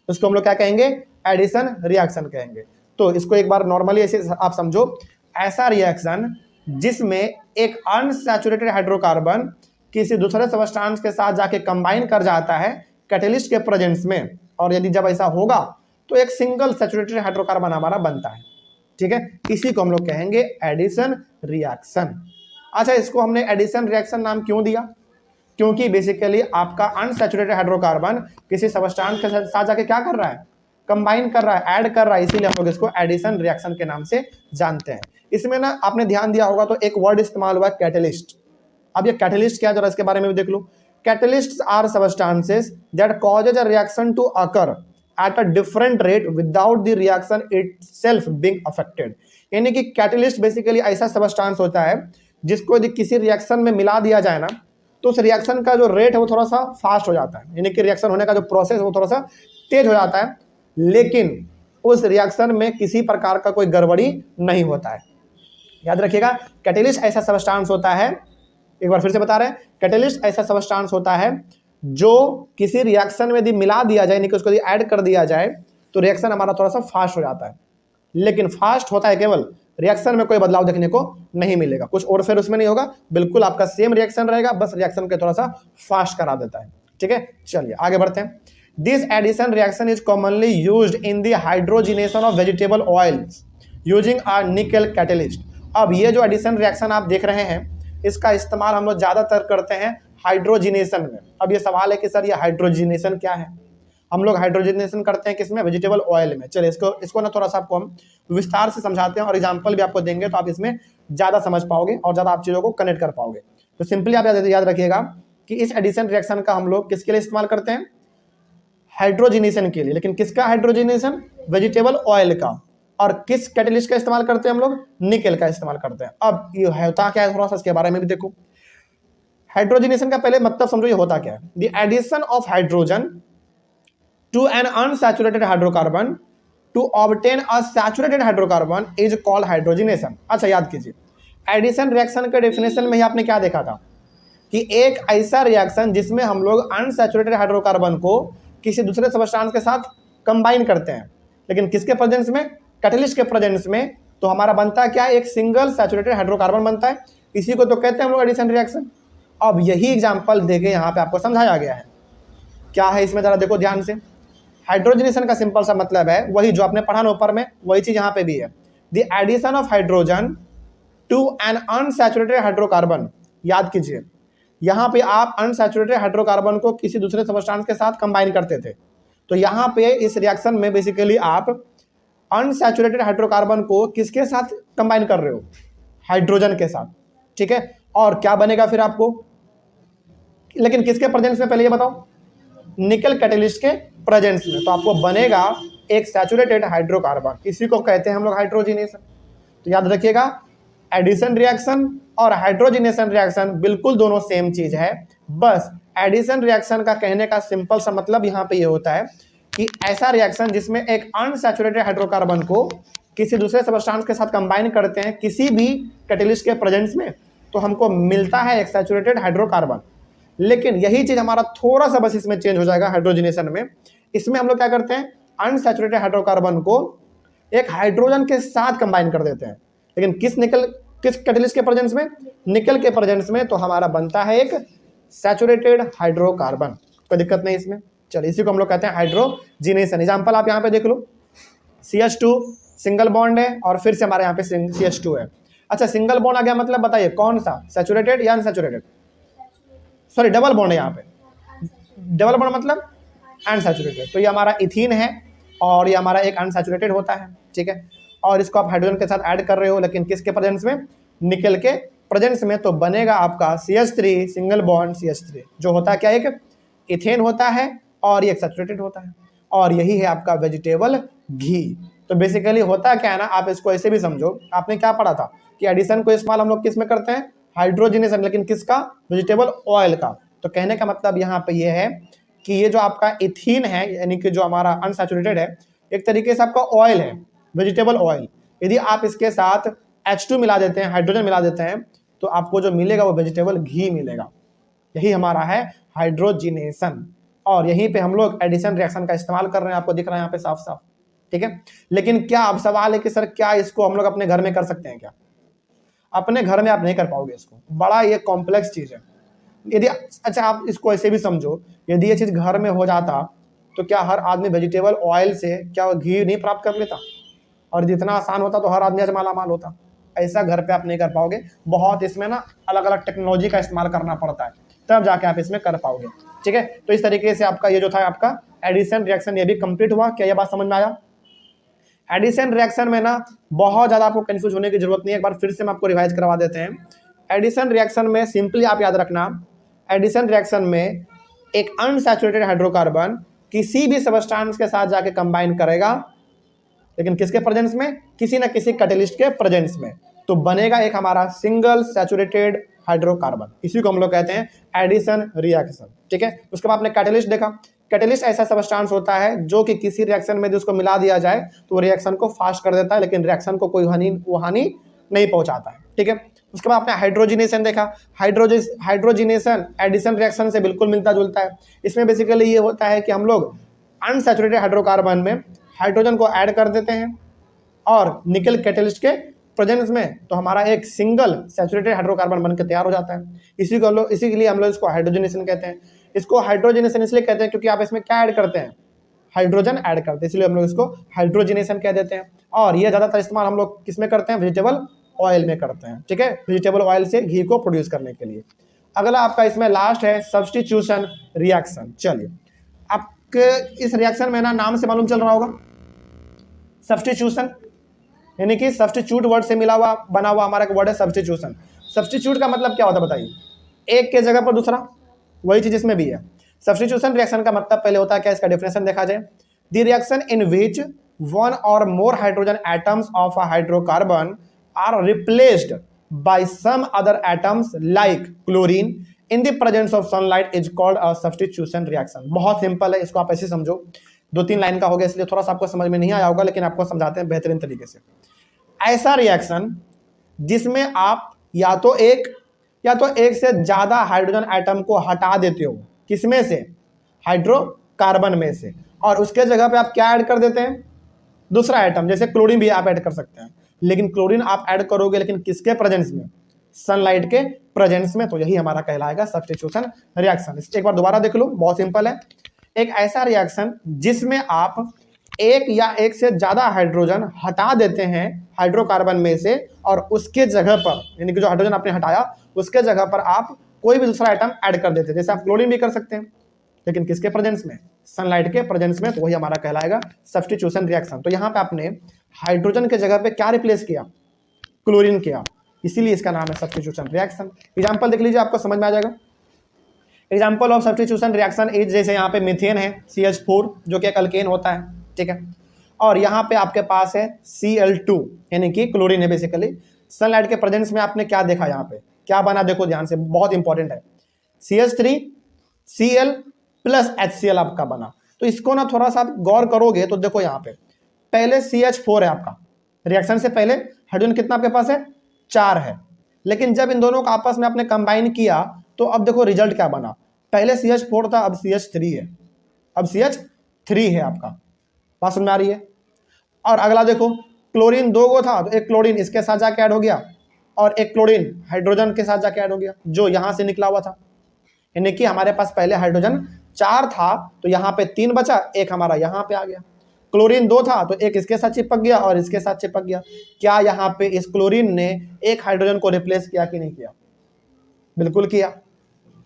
A: उसको हम लोग क्या कहेंगे? एडिशन रिएक्शन कहेंगे। तो इसको एक बार नॉर्मली ऐसे आप समझो, ऐसा रिएक्शन जिसमें एक अनसैचुरेटेड हाइड्रोकार्बन किसी दूसरे सबस्टांस के साथ जाके कंबाइन कर जाता है कैटलिस्ट के प्रेजेंस में, और यदि जब ऐसा होगा तो एक सिंगल सैचुरेटेड हाइड्रोकार्बन हमारा बनता है। ठीक है, इसी को हम लोग कहेंगे एडिशन रिएक्शन। अच्छा, इसको हमने एडिशन रिएक्शन नाम क्यों दिया? क्योंकि बेसिकली आपका अनसैचुरेटेड हाइड्रोकार्बन किसी सबस्टांस के साथ जाके क्या कर रहा है? कंबाइन कर रहा है, ऐड कर रहा है, इसीलिए हम लोग इसको एडिशन रिएक्शन के नाम से जानते हैं। इसमें ना आपने ध्यान दिया होगा तो एक वर्ड इस्तेमाल हुआ कैटलिस्ट। अब ये कैटलिस्ट क्या है जरा इसके बारे में भी देख लो। Catalysts are substances that causes a reaction to occur at a different rate without the reaction itself being affected। यानी कि कैटलिस्ट बेसिकली ऐसा सबस्टांस होता है जिसको यदि किसी रिएक्शन में मिला दिया जाए ना तो उस रिएक्शन का जो रेट है वो थोड़ा सा फास्ट हो जाता है, यानी कि रिएक्शन होने का जो प्रोसेस है वो थोड़ा सा तेज हो जाता है, लेकिन उस रिएक्शन में किसी प्रकार का कोई गड़बड़ी नहीं होता है। याद रखिएगा, कैटलिस्ट ऐसा सबस्टांस होता है, एक बार फिर से बता रहे हैं, कैटलिस्ट ऐसा सबस्टांस होता है जो किसी रिएक्शन में यदि मिला दिया जाए, यानी कि उसको यदि ऐड कर दिया जाए तो रिएक्शन हमारा थोड़ा सा फास्ट हो जाता है। लेकिन फास्ट होता है केवल, रिएक्शन में कोई बदलाव देखने को नहीं मिलेगा, कुछ और फिर उसमें नहीं होगा, बिल्कुल आपका सेम रिएक्शन रहेगा, बस रिएक्शन को थोड़ा सा फास्ट करा देता है। ठीक है, चलिए आगे बढ़ते हैं। This addition reaction is commonly used in the hydrogenation of vegetable oils using a nickel catalyst. अब ये जो एडिशन रिएक्शन आप देख रहे हैं इसका इस्तेमाल हम लोग ज़्यादातर करते हैं हाइड्रोजिनेशन में। अब ये सवाल है कि सर ये हाइड्रोजिनेशन क्या है? हम लोग हाइड्रोजिनेशन करते हैं किसमें? वेजिटेबल ऑयल में। चलिए इसको ना थोड़ा सा आपको हम विस्तार से समझाते हैं और एग्जांपल भी आपको देंगे तो आप इसमें ज़्यादा समझ पाओगे और ज़्यादा आप चीज़ों को कनेक्ट कर पाओगे। तो सिंपली आप याद रखिएगा कि इस एडिशन रिएक्शन का हम लोग किसके लिए इस्तेमाल करते हैं? हाइड्रोजिनेशन के लिए। लेकिन किसका हाइड्रोजिनेशन? वेजिटेबल ऑयल का। और किस कैटलिस्ट का इस्तेमाल करते हैं हम लोग? निकेल का इस्तेमाल करते हैं। अब ये होता क्या है थोड़ा सा इसके बारे में भी देखो। हाइड्रोजिनेशन का पहले मतलब समझो ये होता क्या है। The addition of hydrogen to an unsaturated hydrocarbon to obtain a saturated hydrocarbon is called hydrogenation. अच्छा याद कीजिए, एडिशन रिएक्शन के डेफिनेशन में ही आपने क्या देखा था कि एक ऐसा रिएक्शन जिसमें हम लोग अनसैचुरेटेड हाइड्रोकार्बन को किसी दूसरे सबस्टांस के साथ कंबाइन करते हैं, लेकिन किसके प्रेजेंस में? कैटलिस्ट के प्रेजेंस में। तो हमारा बनता है क्या? एक सिंगल सैचुरेटेड हाइड्रोकार्बन बनता है, इसी को तो कहते हैं हम लोग एडिशन रिएक्शन। अब यही एग्जांपल देके यहाँ पे आपको समझाया गया है। क्या है इसमें जरा देखो ध्यान से। हाइड्रोजनेशन का सिंपल सा मतलब है वही जो आपने पढ़ा ना ऊपर में, वही चीज यहाँ पे भी है। The addition of hydrogen to an unsaturated hydrocarbon. याद कीजिए, यहाँ पे आप अनसैचुरेटेड हाइड्रोकार्बन को किसी दूसरे सबस्टेंस के साथ कंबाइन करते थे। तो यहाँ पे इस रिएक्शन में बेसिकली आप अनसैचुरेटेड हाइड्रोकार्बन को किसके साथ कंबाइन कर रहे हो? हाइड्रोजन के साथ, ठीक है। और क्या बनेगा फिर आपको, लेकिन किसके प्रेजेंस में, पहले ये बताओ, निकल कैटेलिस्ट के प्रेजेंस में। तो आपको बनेगा एक सैचुरेटेड हाइड्रोकार्बन, इसी को कहते हैं हम लोग हाइड्रोजिनेशन। तो याद रखिएगा, एडिशन रिएक्शन और हाइड्रोजिनेशन रिएक्शन बिल्कुल दोनों सेम चीज है। बस एडिशन रिएक्शन का कहने का सिंपल सा मतलब यहाँ पे ये होता है कि ऐसा रिएक्शन जिसमें एक अनसैचुरेटेड हाइड्रोकार्बन को किसी दूसरे सबस्टेंस के साथ कंबाइन करते हैं किसी भी कैटेलिस्ट के प्रेजेंस में, तो हमको मिलता है एक सैचुरेटेड हाइड्रोकार्बन। लेकिन यही चीज हमारा थोड़ा सा बस इसमें चेंज हो जाएगा हाइड्रोजिनेशन में। इसमें हम लोग क्या करते हैं, अनसैचुरेटेड हाइड्रोकार्बन को एक हाइड्रोजन के साथ कंबाइन कर देते हैं, लेकिन किस कैटेलिस्ट के प्रेजेंस में? निकल के प्रेजेंस में। तो हमारा बनता है एक सैचुरेटेड हाइड्रोकार्बन, कोई दिक्कत नहीं इसमें। चलिए, इसी को हम लोग कहते हैं हाइड्रोजिनेशन। एग्जांपल आप यहाँ पे देख लो, CH2 सिंगल बॉन्ड है और फिर से हमारे यहाँ पे CH2 है। अच्छा, सिंगल बॉन्ड आ गया मतलब बताइए कौन सा, सैचुरेटेड या अनसैचुरेटेड? सॉरी, डबल बॉन्ड है यहाँ पे। डबल बॉन्ड मतलब अनसैचुरेटेड। तो ये हमारा इथीन है और ये हमारा एक अनसैचुरेटेड होता है, ठीक है। और इसको आप हाइड्रोजन के साथ ऐड कर रहे हो, लेकिन किसके प्रेजेंस में? निकल के प्रेजेंस में। तो बनेगा आपका CH3 सिंगल बॉन्ड CH3, जो होता है क्या, एक इथेन होता है और ये एक सैचुरेटेड होता है। और यही है आपका वेजिटेबल घी। तो बेसिकली होता क्या है ना, आप इसको ऐसे भी समझो, आपने क्या पढ़ा था कि एडिशन को इस्तेमाल हम लोग किस में करते हैं? हाइड्रोजिनेशन, लेकिन किसका? वेजिटेबल ऑयल का। तो कहने का मतलब यहाँ पे ये है कि ये जो आपका इथीन है, यानी कि जो हमारा अनसैचुरेटेड है, एक तरीके से आपका ऑयल है, वेजिटेबल ऑयल। यदि आप इसके साथ H2 मिला देते हैं, हाइड्रोजन मिला देते हैं, तो आपको जो मिलेगा वो वेजिटेबल घी मिलेगा। यही हमारा है हाइड्रोजिनेशन। और यहीं पे हम लोग एडिशन रिएक्शन का इस्तेमाल कर रहे हैं, आपको दिख रहा है यहाँ पे साफ साफ, ठीक है। लेकिन क्या अब सवाल है कि सर क्या इसको हम लोग अपने घर में कर सकते हैं? क्या अपने घर में आप नहीं कर पाओगे इसको, बड़ा ये कॉम्प्लेक्स चीज है। यदि अच्छा आप इसको ऐसे भी समझो, यदि ये चीज घर में हो जाता तो क्या हर आदमी वेजिटेबल ऑयल से क्या घी नहीं प्राप्त कर लेता? और जितना आसान होता तो हर आदमी आज मालामाल होता। ऐसा घर पे आप नहीं कर पाओगे, बहुत इसमें ना अलग अलग टेक्नोलॉजी का इस्तेमाल करना पड़ता है, तब जाके आप इसमें कर पाओगे, ठीक है। तो इस तरीके से आपका ये जो था आपका एडिशन रिएक्शन ये भी कंप्लीट हुआ। क्या ये बात समझ में आया? एडिशन रिएक्शन में ना बहुत ज्यादा आपको कंफ्यूज होने की जरूरत नहीं है, एक बार फिर से हम आपको रिवाइज करवा देते हैं। एडिशन रिएक्शन में सिंपली आप याद रखना, एडिशन रिएक्शन में एक अनसैचुरेटेड हाइड्रोकार्बन किसी भी सबस्टेंस के साथ जाके कंबाइन करेगा, लेकिन किसके प्रेजेंस में? किसी ना किसी कैटेलिस्ट के प्रेजेंस में। तो बनेगा एक हमारा सिंगल सैचुरेटेड हाइड्रोकार्बन, इसी को हम लोग कहते हैं एडिशन रिएक्शन, ठीक है। उसके बाद आपने कैटेलिस्ट देखा, कैटेलिस्ट ऐसा सबस्टेंस होता है जो कि किसी रिएक्शन में जिसको मिला दिया जाए तो रिएक्शन को फास्ट कर देता है, लेकिन रिएक्शन को कोई हानि नहीं पहुंचाता है, ठीक है। उसके बाद आपने हाइड्रोजिनेशन देखा, हाइड्रोजिनेशन एडिशन रिएक्शन से बिल्कुल मिलता जुलता है। इसमें बेसिकली ये होता है कि हम लोग अनसैचुरेटेड हाइड्रोकार्बन में हाइड्रोजन को ऐड कर देते हैं और निकल कैटेलिस्ट के प्रेजेंस में, तो हमारा एक सिंगल सैचुरेटेड हाइड्रोकार्बन बनकर तैयार हो जाता है। इसी के लिए हम लोग इसको हाइड्रोजनेशन कहते हैं। इसको हाइड्रोजनेशन इसलिए कहते हैं क्योंकि आप इसमें क्या ऐड करते हैं? हाइड्रोजन ऐड करते हैं, इसलिए हम लोग इसको हाइड्रोजनेशन कह देते हैं। और ये ज्यादातर इस्तेमाल हम लोग किसमें करते हैं? वेजिटेबल ऑयल में करते हैं, ठीक है, वेजिटेबल ऑयल से घी को प्रोड्यूस करने के लिए। अगला आपका इसमें लास्ट है सब्स्टिट्यूशन रिएक्शन। चलिए, आपके इस रिएक्शन में ना नाम से मालूम चल रहा होगा, सब्स्टिट्यूशन यानी कि सब्स्टिट्यूट वर्ड से मिला हुआ बना हुआ हमारा एक वर्ड है सब्स्टिट्यूशन। सब्स्टिट्यूट का मतलब क्या होता है बताइए? एक के जगह पर दूसरा, वही चीज इसमें भी है। सब्स्टिट्यूशन रिएक्शन का मतलब पहले होता है क्या, इसका डेफिनेशन देखा जाए, the reaction in which one or more hydrogen atoms of a hydrocarbon are replaced by some other atoms like chlorine in the presence of sunlight is called a substitution reaction. बहुत simple है, इसको आप ऐसे समझो, 2-3 line का हो गया इसलिए थोड़ा सा आपको समझ में नहीं आया होगा, लेकिन आपको समझाते हैं बेहतरीन तरीके से। ऐसा रिएक्शन जिसमें आप या तो एक से ज्यादा हाइड्रोजन एटम को हटा देते हो, किसमें से? हाइड्रोकार्बन में से, और उसके जगह पे आप क्या ऐड कर देते हैं? दूसरा एटम, जैसे क्लोरीन भी आप ऐड कर सकते हैं, लेकिन क्लोरीन आप ऐड करोगे लेकिन किसके प्रेजेंस में? सनलाइट के प्रेजेंस में। तो यही हमारा कहलाएगा सब्स्टिट्यूशन रिएक्शन। इसको एक बार दोबारा देख लो, बहुत सिंपल है। एक ऐसा रिएक्शन जिसमें आप एक या एक से ज्यादा हाइड्रोजन हटा देते हैं हाइड्रोकार्बन में से, और उसके जगह पर, यानी कि जो हाइड्रोजन आपने हटाया उसके जगह पर आप कोई भी दूसरा आइटम ऐड कर देते हैं। जैसे आप क्लोरीन भी कर सकते हैं, लेकिन किसके प्रेजेंस में, सनलाइट के प्रेजेंस में, तो वही हमारा कहलाएगा सब्स्टिट्यूशन रिएक्शन। तो यहाँ पे आपने हाइड्रोजन के जगह पे क्या रिप्लेस किया, क्लोरीन किया, इसीलिए इसका नाम है सब्स्टिट्यूशन रिएक्शन। एग्जांपल देख लीजिए, आपको समझ में आ जाएगा। Example of substitution reaction is, जैसे यहाँ पे मीथेन है CH4 जो कि एक अल्केन होता है, ठीक है, और यहाँ पे आपके पास है Cl2 यानी कि क्लोरीन है बेसिकली। सनलाइट के प्रेजेंस में आपने क्या देखा, यहाँ पे क्या बना, देखो ध्यान से, बहुत इंपॉर्टेंट है, CH3 Cl प्लस HCl आपका बना। तो इसको ना थोड़ा सा आप गौर करोगे तो देखो यहाँ पे पहले CH4 है आपका, रिएक्शन से पहले हाइड्रोजन कितना आपके पास है, 4 है, लेकिन जब इन दोनों को आपस में आपने कंबाइन किया तो अब देखो रिजल्ट क्या बना, पहले CH4 था, अब CH3 है, अब CH3 है आपका, बात समझ में आ रही है। और अगला देखो, क्लोरीन 2 गो था, तो एक क्लोरीन इसके साथ जाके ऐड हो गया और एक क्लोरीन हाइड्रोजन के साथ जाके ऐड हो गया जो यहां से निकला हुआ था, यानी कि हमारे पास पहले हाइड्रोजन 4 था तो यहाँ पे 3 बचा, एक हमारा यहाँ पे आ गया। क्लोरीन 2 था तो एक इसके साथ चिपक गया और इसके साथ चिपक गया। क्या यहाँ पे इस क्लोरीन ने एक हाइड्रोजन को रिप्लेस किया कि नहीं किया, बिल्कुल किया।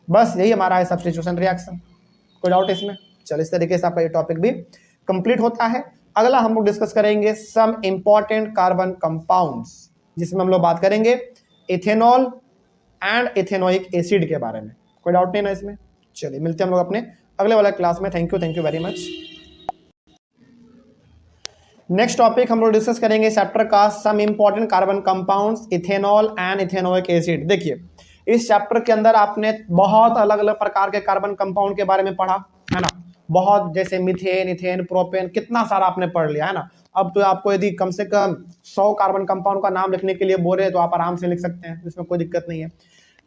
A: बस यही हमारा है सब्स्टिट्यूशन रिएक्शन। कोई डाउट इसमें? चलो, इस तरीके से आपका ये टॉपिक भी कंप्लीट होता है। अगला हम लोग डिस्कस करेंगे सम इंपॉर्टेंट कार्बन कंपाउंड्स, जिसमें हम लोग बात करेंगे इथेनॉल एंड इथेनोइक एसिड के बारे में। कोई डाउट नहीं ना इसमें? चलिए, मिलते हैं हम लोग अपने अगले वाला क्लास में। Thank you very much. Next topic हम लोग डिस्कस करेंगे चैप्टर का some important carbon compounds ethanol and ethanoic acid. देखिए, इस चैप्टर के अंदर आपने बहुत अलग अलग प्रकार के कार्बन कंपाउंड के बारे में पढ़ा है ना, बहुत, जैसे मीथेन, इथेन, प्रोपेन, कितना सारा आपने पढ़ लिया है ना। अब तो आपको यदि कम से कम 100 कार्बन कंपाउंड का नाम लिखने के लिए बोले तो आप आराम से लिख सकते हैं, इसमें कोई दिक्कत नहीं है।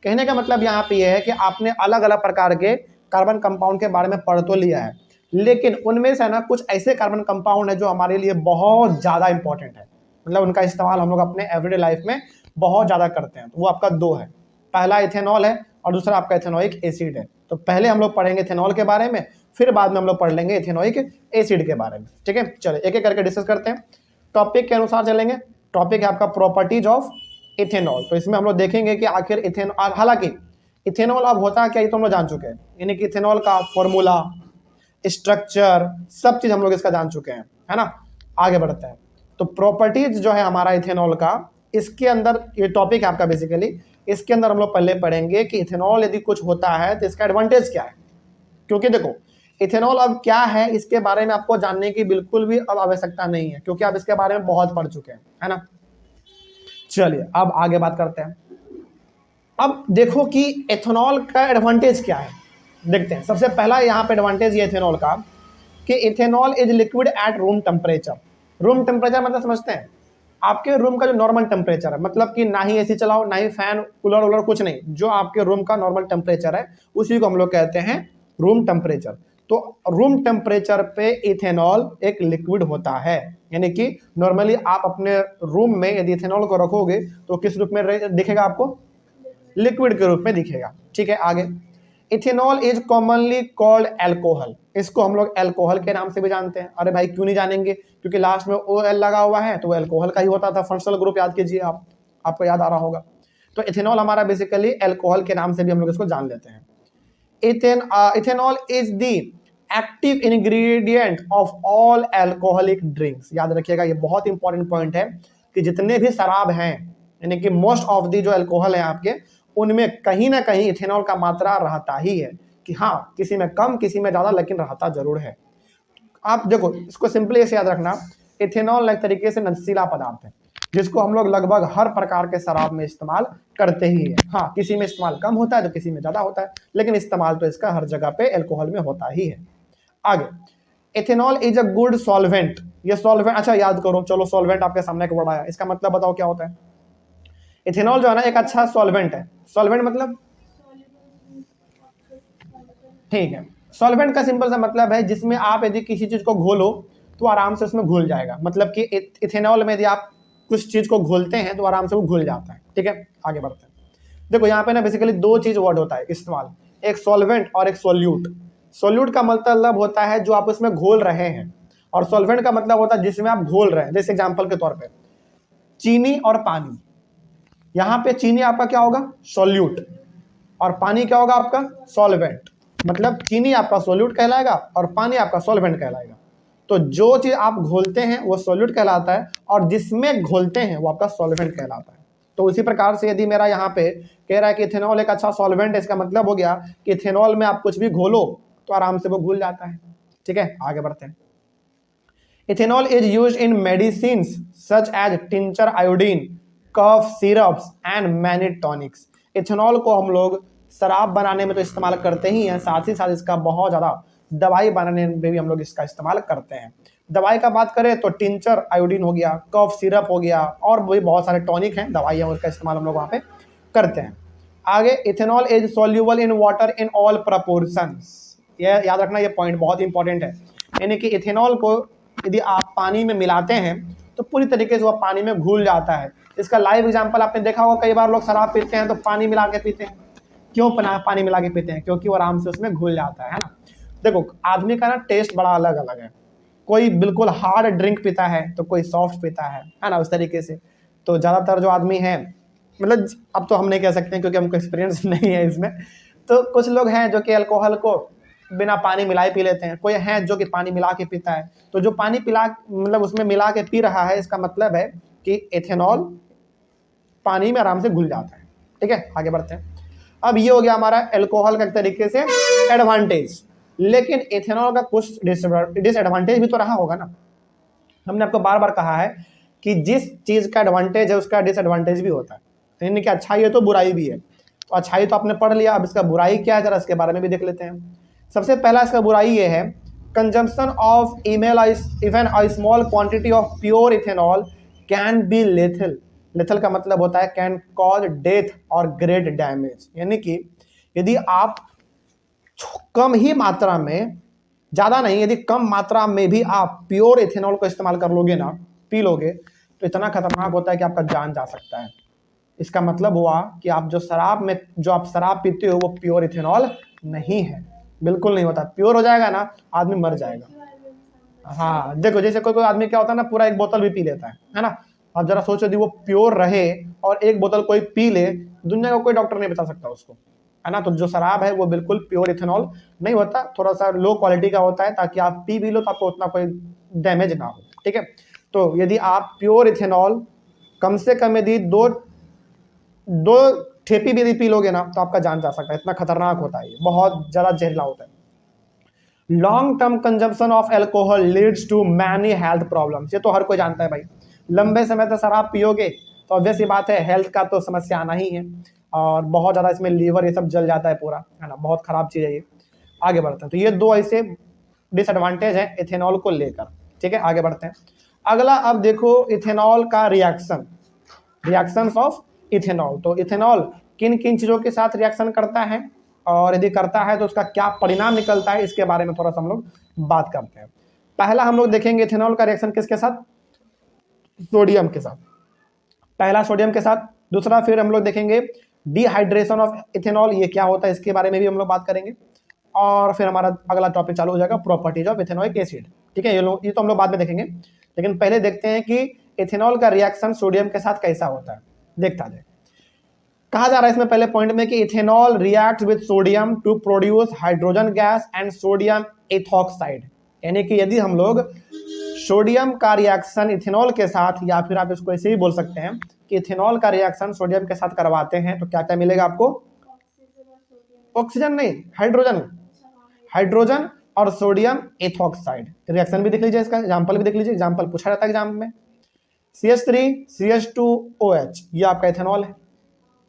A: कहने का मतलब यहाँ पे यह है कि आपने अलग अलग प्रकार के कार्बन कंपाउंड के बारे में पढ़ तो लिया है, लेकिन उनमें से ना कुछ ऐसे कार्बन कंपाउंड है जो हमारे लिए बहुत ज्यादा इंपॉर्टेंट है, मतलब उनका इस्तेमाल हम लोग अपने एवरीडे लाइफ में बहुत ज्यादा करते हैं। तो वो आपका 2 है, पहला इथेनॉल है और दूसरा आपका इथेनोइक एसिड है। तो पहले हम लोग पढ़ेंगे इथेनॉल के बारे में, फिर बाद में हम लोग पढ़ लेंगे इथेनोइक एसिड के बारे में, ठीक है। चलो, एक एक करके डिस्कस करते हैं, टॉपिक के अनुसार चलेंगे। टॉपिक है आपका प्रॉपर्टीज ऑफ इथेनॉल। तो इसमें हम लोग देखेंगे कि आखिर इथेनॉल, हालांकि इथेनॉल अब होता क्या, ये तो हम लोग जान चुके हैं, यानी कि इथेनॉल का फॉर्मूला, स्ट्रक्चर, सब चीज हम लोग इसका जान चुके हैं, है ना। आगे बढ़ते हैं, तो प्रॉपर्टीज जो है हमारा इथेनॉल का, इसके अंदर ये टॉपिक है आपका बेसिकली। इसके अंदर हम लोग पहले पढ़ेंगे कि इथेनॉल यदि कुछ होता है तो इसका एडवांटेज क्या है, क्योंकि देखो इथेनॉल अब क्या है इसके बारे में आपको जानने की बिल्कुल भी अब आवश्यकता नहीं है, क्योंकि आप इसके बारे में बहुत पढ़ चुके हैं, है ना। चलिए, अब आगे बात करते हैं। अब देखो कि इथेनॉल का एडवांटेज क्या है, देखते हैं। सबसे पहला यहाँ पे एडवांटेज ये इथेनॉल का कि ethanol is liquid at room temperature. Room temperature मतलब समझते हैं, आपके रूम का जो नॉर्मल टेम्परेचर है, मतलब कि ना ही एसी चलाओ, ना ही फैन, कूलर वूलर, कुछ नहीं, जो आपके रूम का नॉर्मल टेम्परेचर है उसी को हम लोग कहते हैं रूम टेम्परेचर। तो रूम टेम्परेचर पे इथेनॉल एक लिक्विड होता है, यानी कि नॉर्मली आप अपने रूम में यदि इथेनॉल को रखोगे तो किस रूप में दिखेगा आपको, लिक्विड के रूप में दिखेगा, ठीक है। आगे, ethanol is commonly called alcohol. इसको हम लोग एल्कोहल के नाम से भी जानते हैं। अरे भाई, क्यों नहीं जानेंगे, क्योंकि लास्ट में OL लगा हुआ है तो वो एल्कोहल का ही होता था। फंक्शनल ग्रुप याद कीजिए, आपको याद आ रहा होगा। तो इथेनॉल हमारा बेसिकली एल्कोहल के नाम से भी हम लोग इसको जान लेते हैं। Ethanol is the active ingredient of all alcoholic drinks. याद रखिएगा, ये बहुत इंपॉर्टेंट पॉइंट है कि जितने भी शराब हैं, यानी कि मोस्ट ऑफ दी जो एल्कोहल है आपके, उनमें कहीं ना कहीं इथेनॉल का मात्रा रहता ही है, कि हाँ, किसी में कम, किसी में ज्यादा, लेकिन रहता जरूर है। आप देखो, इसको सिंपली ऐसे याद रखना, इथेनॉल एक तरीके से नशीला पदार्थ है जिसको हम लोग लगभग हर प्रकार के शराब में इस्तेमाल करते ही है। हाँ, किसी में इस्तेमाल कम होता है तो किसी में ज्यादा होता है, लेकिन इस्तेमाल तो इसका हर जगह पे अल्कोहल में होता ही है। आगे, ethanol is a good solvent. ये सॉल्वेंट, अच्छा याद करो, चलो सॉल्वेंट आपके सामने एक वर्ड आया, इसका मतलब बताओ क्या होता है। इथेनॉल जो है ना एक अच्छा सॉल्वेंट है। सॉल्वेंट मतलब, ठीक है, सॉल्वेंट का सिंपल सा मतलब है जिसमें आप यदि किसी चीज को घोलो तो आराम से उसमें घुल जाएगा। मतलब कि इथेनॉल में यदि आप कुछ चीज को घोलते हैं तो आराम से वो घुल जाता है, ठीक है। आगे बढ़ते हैं। देखो यहाँ पे ना बेसिकली 2 चीज वर्ड होता है इस्तेमाल, एक सॉल्वेंट और एक सोल्यूट। सोल्यूट का मतलब होता है जो आप उसमें घोल रहे हैं, और सॉल्वेंट का मतलब होता है जिसमें आप घोल रहे हैं। जैसे एग्जांपल के तौर पे चीनी और पानी, यहाँ पे चीनी आपका क्या होगा, सोल्यूट, और पानी क्या होगा आपका सॉल्वेंट, मतलब चीनी आपका सोल्यूट कहलाएगा और पानी आपका सॉल्वेंट कहलाएगा। तो जो चीज आप घोलते हैं वो सोल्यूट कहलाता है और जिसमें घोलते हैं वो आपका सॉल्वेंट कहलाता है। तो उसी प्रकार से यदि मेरा यहाँ पे कह रहा है कि इथेनॉल एक अच्छा सॉल्वेंट है, इसका मतलब हो गया कि इथेनॉल में आप कुछ भी घोलो तो आराम से वो घुल जाता है। ठीक है, आगे बढ़ते हैं। Ethanol is used in medicines such as tincture, iodine, cough syrups and many tonics. Ethanol को हम लोग शराब बनाने में तो इस्तेमाल करते ही हैं, साथ ही साथ इसका बहुत ज़्यादा दवाई बनाने में भी हम लोग इसका इस्तेमाल करते हैं। दवाई का बात करें तो टिंचर आयोडीन हो गया, कफ सिरप हो गया, और भी बहुत सारे टॉनिक हैं, दवाइयाँ, उसका इस्तेमाल हम लोग वहाँ पे करते हैं। आगे, ethanol is soluble in water in all proportions. ये याद रखना, ये पॉइंट बहुत इंपॉर्टेंट है। यानी कि इथेनॉल को यदि आप पानी में मिलाते हैं तो पूरी तरीके से वह पानी में घुल जाता है। इसका लाइव एग्जांपल आपने देखा होगा, कई बार लोग शराब पीते हैं तो पानी मिला के पीते हैं। क्यों पानी मिला के पीते हैं? क्योंकि वो आराम से उसमें घुल जाता है ना। देखो, आदमी का ना टेस्ट बड़ा अलग अलग है, कोई बिल्कुल हार्ड ड्रिंक पीता है तो कोई सॉफ्ट पीता है ना, उस तरीके से। तो ज़्यादातर जो आदमी है, मतलब अब तो हम नहीं कह सकते हैं क्योंकि हमको एक्सपीरियंस नहीं है इसमें, तो कुछ लोग हैं जो कि अल्कोहल को बिना पानी मिलाए पी लेते हैं, कोई है जो कि पानी मिला के पीता है। तो जो पानी पिला मतलब उसमें मिला के पी रहा है, इसका मतलब है कि एथेनॉल पानी में आराम से घुल जाता है। ठीक है, आगे बढ़ते हैं। अब ये हो गया हमारा अल्कोहल का एक तरीके से एडवांटेज, लेकिन एथेनॉल का कुछ डिसएडवांटेज भी तो रहा होगा ना। हमने आपको बार बार कहा है कि जिस चीज़ का एडवांटेज है उसका डिसएडवांटेज भी होता है, यानी कि अच्छाई है तो बुराई भी है। तो अच्छाई तो आपने पढ़ लिया, अब इसका बुराई क्या है जरा इसके बारे में भी देख लेते हैं। सबसे पहला इसका बुराई ये है, consumption of even a small quantity of pure ethanol can be lethal. Lethal का मतलब होता है कैन कॉज डेथ और ग्रेट डैमेज, यानी कि यदि आप कम ही मात्रा में, ज़्यादा नहीं, यदि कम मात्रा में भी आप प्योर इथेनॉल को इस्तेमाल कर लोगे ना, पी लोगे, तो इतना खतरनाक होता है कि आपका जान जा सकता है। इसका मतलब हुआ कि आप जो आप शराब पीते हो वो प्योर इथेनॉल नहीं है, बिल्कुल नहीं होता। प्योर हो जाएगा ना, आदमी मर जाएगा। हाँ, देखो जैसे कोई आदमी क्या होता है ना, पूरा एक बोतल भी पी लेता है ना। अब जरा सोचो यदि वो प्योर रहे और एक बोतल कोई पी ले, दुनिया का कोई डॉक्टर नहीं बता सकता उसको, है ना। तो जो शराब है वो बिल्कुल प्योर इथेनॉल नहीं होता, थोड़ा सा लो क्वालिटी का होता है, ताकि आप पी भी लो तो आपको उतना कोई डैमेज ना हो। ठीक है, तो यदि आप प्योर इथेनॉल कम से कम यदि दो ठेपी भी यदि पी लोगे ना तो आपका जान जा सकता है, इतना खतरनाक होता है, ये बहुत ज़्यादा जहरीला होता है। Long term consumption of alcohol leads to many health problems, ये तो हर कोई जानता है भाई। लंबे समय तक शराब पियोगे तो ऑब्वियस ही बात है, हेल्थ का तो समस्या आना ही है, और बहुत ज़्यादा इसमें लीवर ये सब जल जाता है पूरा, है ना, बहुत ख़राब चीज़ है ये। आगे बढ़ते हैं, तो ये दो ऐसे डिसएडवांटेज हैं इथेनॉल को लेकर। ठीक है, आगे बढ़ते हैं। अगला, अब देखो इथेनॉल का रिएक्शंस ऑफ इथेनॉल। तो इथेनॉल किन किन चीज़ों के साथ रिएक्शन करता है, और यदि करता है तो उसका क्या परिणाम निकलता है, इसके बारे में थोड़ा सा हम लोग बात करते हैं। पहला हम लोग देखेंगे इथेनॉल का रिएक्शन किसके साथ, सोडियम के साथ। पहला सोडियम के साथ। दूसरा फिर हम लोग देखेंगे डिहाइड्रेशन ऑफ इथेनॉल, ये क्या होता है इसके बारे में भी हम लोग बात करेंगे। और फिर हमारा अगला टॉपिक चालू हो जाएगा प्रॉपर्टीज ऑफ इथेनॉइक एसिड। ठीक है, ये तो हम लोग बाद में देखेंगे, लेकिन पहले देखते हैं कि इथेनॉल का रिएक्शन सोडियम के साथ कैसा होता है, देखता जाए। कहा जा रहा है इसमें पहले पॉइंट में कि ethanol react with sodium to produce hydrogen gas and sodium ethoxide, यानी कि यदि हम लोग सोडियम का रिएक्शन इथेनॉल के साथ, या फिर आप इसको ऐसे ही बोल सकते हैं कि इथेनॉल का रिएक्शन सोडियम के साथ करवाते हैं तो क्या क्या मिलेगा आपको, ऑक्सीजन नहीं, हाइड्रोजन और सोडियम एथॉक्साइड। रिएक्शन भी देख लीजिए, इसका एग्जांपल भी देख लीजिए, एग्जांपल पूछा जाता है एग्जाम में। CH3 CH2OH, ये आपका इथेनॉल है।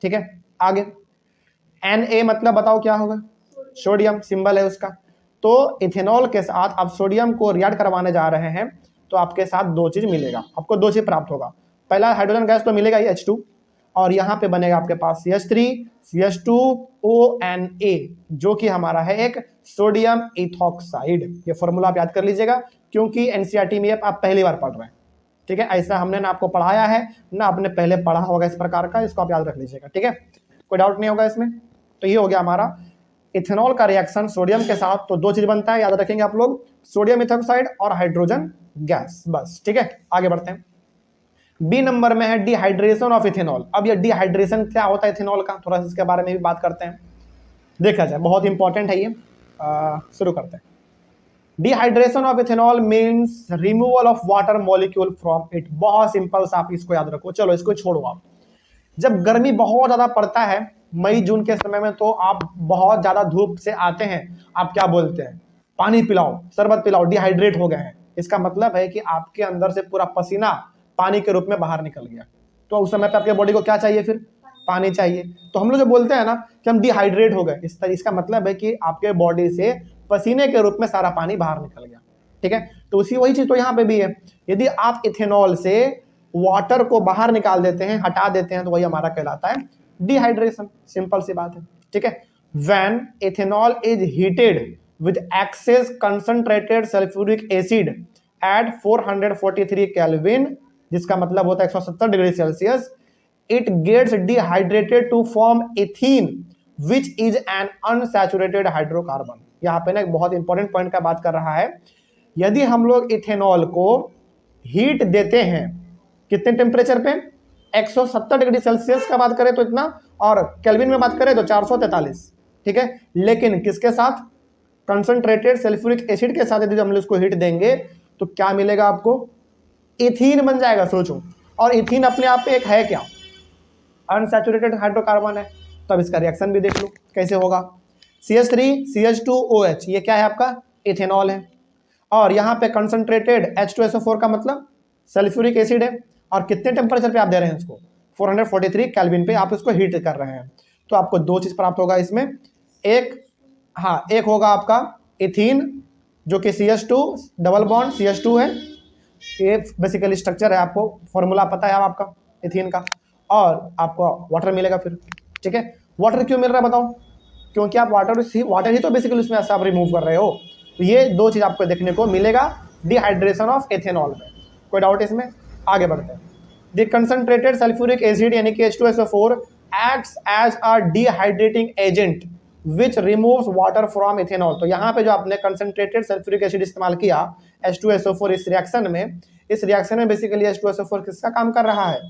A: ठीक है, आगे Na मतलब बताओ क्या होगा, सोडियम, सिंबल है उसका। तो इथेनॉल के साथ आप सोडियम को रिएक्ट करवाने जा रहे हैं तो आपके साथ दो चीज मिलेगा, आपको दो चीज प्राप्त होगा। पहला हाइड्रोजन गैस तो मिलेगा ही, H2, और यहाँ पे बनेगा आपके पास CH3 CH2ONA, जो कि हमारा है एक सोडियम इथॉक्साइड। ये फॉर्मूला आप याद कर लीजिएगा, क्योंकि एनसीईआरटी में आप पहली बार पढ़ रहे हैं। ठीक है, ऐसा हमने ना आपको पढ़ाया है ना आपने पहले पढ़ा होगा इस प्रकार का, इसको आप याद रख लीजिएगा। ठीक है, कोई डाउट नहीं होगा इसमें। तो ये हो गया हमारा इथेनॉल का रिएक्शन सोडियम के साथ। तो दो चीज बनता है, याद रखेंगे आप लोग, सोडियम इथॉक्साइड और हाइड्रोजन गैस, बस। ठीक है, आगे बढ़ते हैं। बी नंबर में है डिहाइड्रेशन ऑफ इथेनॉल। अब ये डिहाइड्रेशन क्या होता है इथेनॉल का, थोड़ा सा इसके बारे में भी बात करते हैं। देखा जाए, बहुत इंपॉर्टेंट है ये। शुरू करते हैं। Dehydration of ethanol means removal of water molecule from it. बहुत सिंपल सा, आप इसको याद रखो। चलो इसको छोड़ो आप। जब गर्मी बहुत ज्यादा पड़ता है मई जून के समय में, तो आप बहुत ज्यादा धूप से आते हैं, आप क्या बोलते हैं, पानी पिलाओ, शरबत पिलाओ, डिहाइड्रेट हो गए हैं। इसका मतलब है कि आपके अंदर से पूरा पसीना पानी के रूप में बाहर निकल गया। तो उस समय पे आपके बॉडी को क्या चाहिए, फिर पानी चाहिए। तो हम लोग जो बोलते हैं ना कि हम डिहाइड्रेट हो गए, इसका मतलब है कि आपके बॉडी से पसीने के रूप में सारा पानी बाहर निकल गया। ठीक है, तो उसी वही चीज तो यहाँ पे भी है। यदि आप इथेनॉल से वाटर को बाहर निकाल देते हैं, हटा देते हैं, तो वही हमारा कहलाता है डिहाइड्रेशन। सिंपल सी बात है। ठीक है, when ethanol is heated with excess concentrated sulphuric acid at 443 kelvin, जिसका मतलब होता है 170 degree Celsius, it gets dehydrated to form ethene which is an unsaturated hydrocarbon। यहाँ पे ना एक बहुत इंपॉर्टेंट पॉइंट का बात कर रहा है। यदि हम लोग इथेनॉल को हीट देते हैं, कितने टेम्परेचर पे, 170 डिग्री सेल्सियस का बात करें तो इतना, और केल्विन में बात करें तो 443। ठीक है, लेकिन किसके साथ, कंसंट्रेटेड सल्फ्यूरिक एसिड के साथ यदि हम लोग इसको हीट देंगे तो क्या मिलेगा आपको, इथीन बन जाएगा। सोचो, और इथीन अपने आप पे एक है क्या, अनसैचुरेटेड हाइड्रोकार्बन है। तो अब इसका रिएक्शन भी देख लो कैसे होगा। CH3CH2OH, ये क्या है आपका, इथेनॉल है। और यहाँ पे कंसंट्रेटेड H2SO4 का मतलब सल्फ्यूरिक एसिड है। और कितने टेम्परेचर पे आप दे रहे हैं इसको, 443 केल्विन पे आप इसको हीट कर रहे हैं। तो आपको दो चीज प्राप्त होगा इसमें। एक होगा आपका इथीन, जो कि CH2 डबल बॉन्ड CH2 है। ये बेसिकली स्ट्रक्चर है, आपको फॉर्मूला पता है आपका इथीन का। और आपको वाटर मिलेगा फिर। ठीक है, वाटर क्यों मिल रहा है बताओ, क्योंकि आप वाटर ही तो बेसिकली उसमें ऐसा आप रिमूव कर रहे हो। तो ये दो चीज आपको देखने को मिलेगा डिहाइड्रेशन ऑफ इथेनॉल में। कोई डाउट इसमें, आगे बढ़ते हैं। द कंसंट्रेटेड सल्फ्यूरिक एसिड यानी कि H2SO4 acts as a dehydrating agent which removes water from ethanol. तो यहाँ पे जो आपने कंसंट्रेटेड सल्फ्यूरिक एसिड इस्तेमाल किया H2SO4 इस रिएक्शन में बेसिकली H2SO4 किसका काम कर रहा है,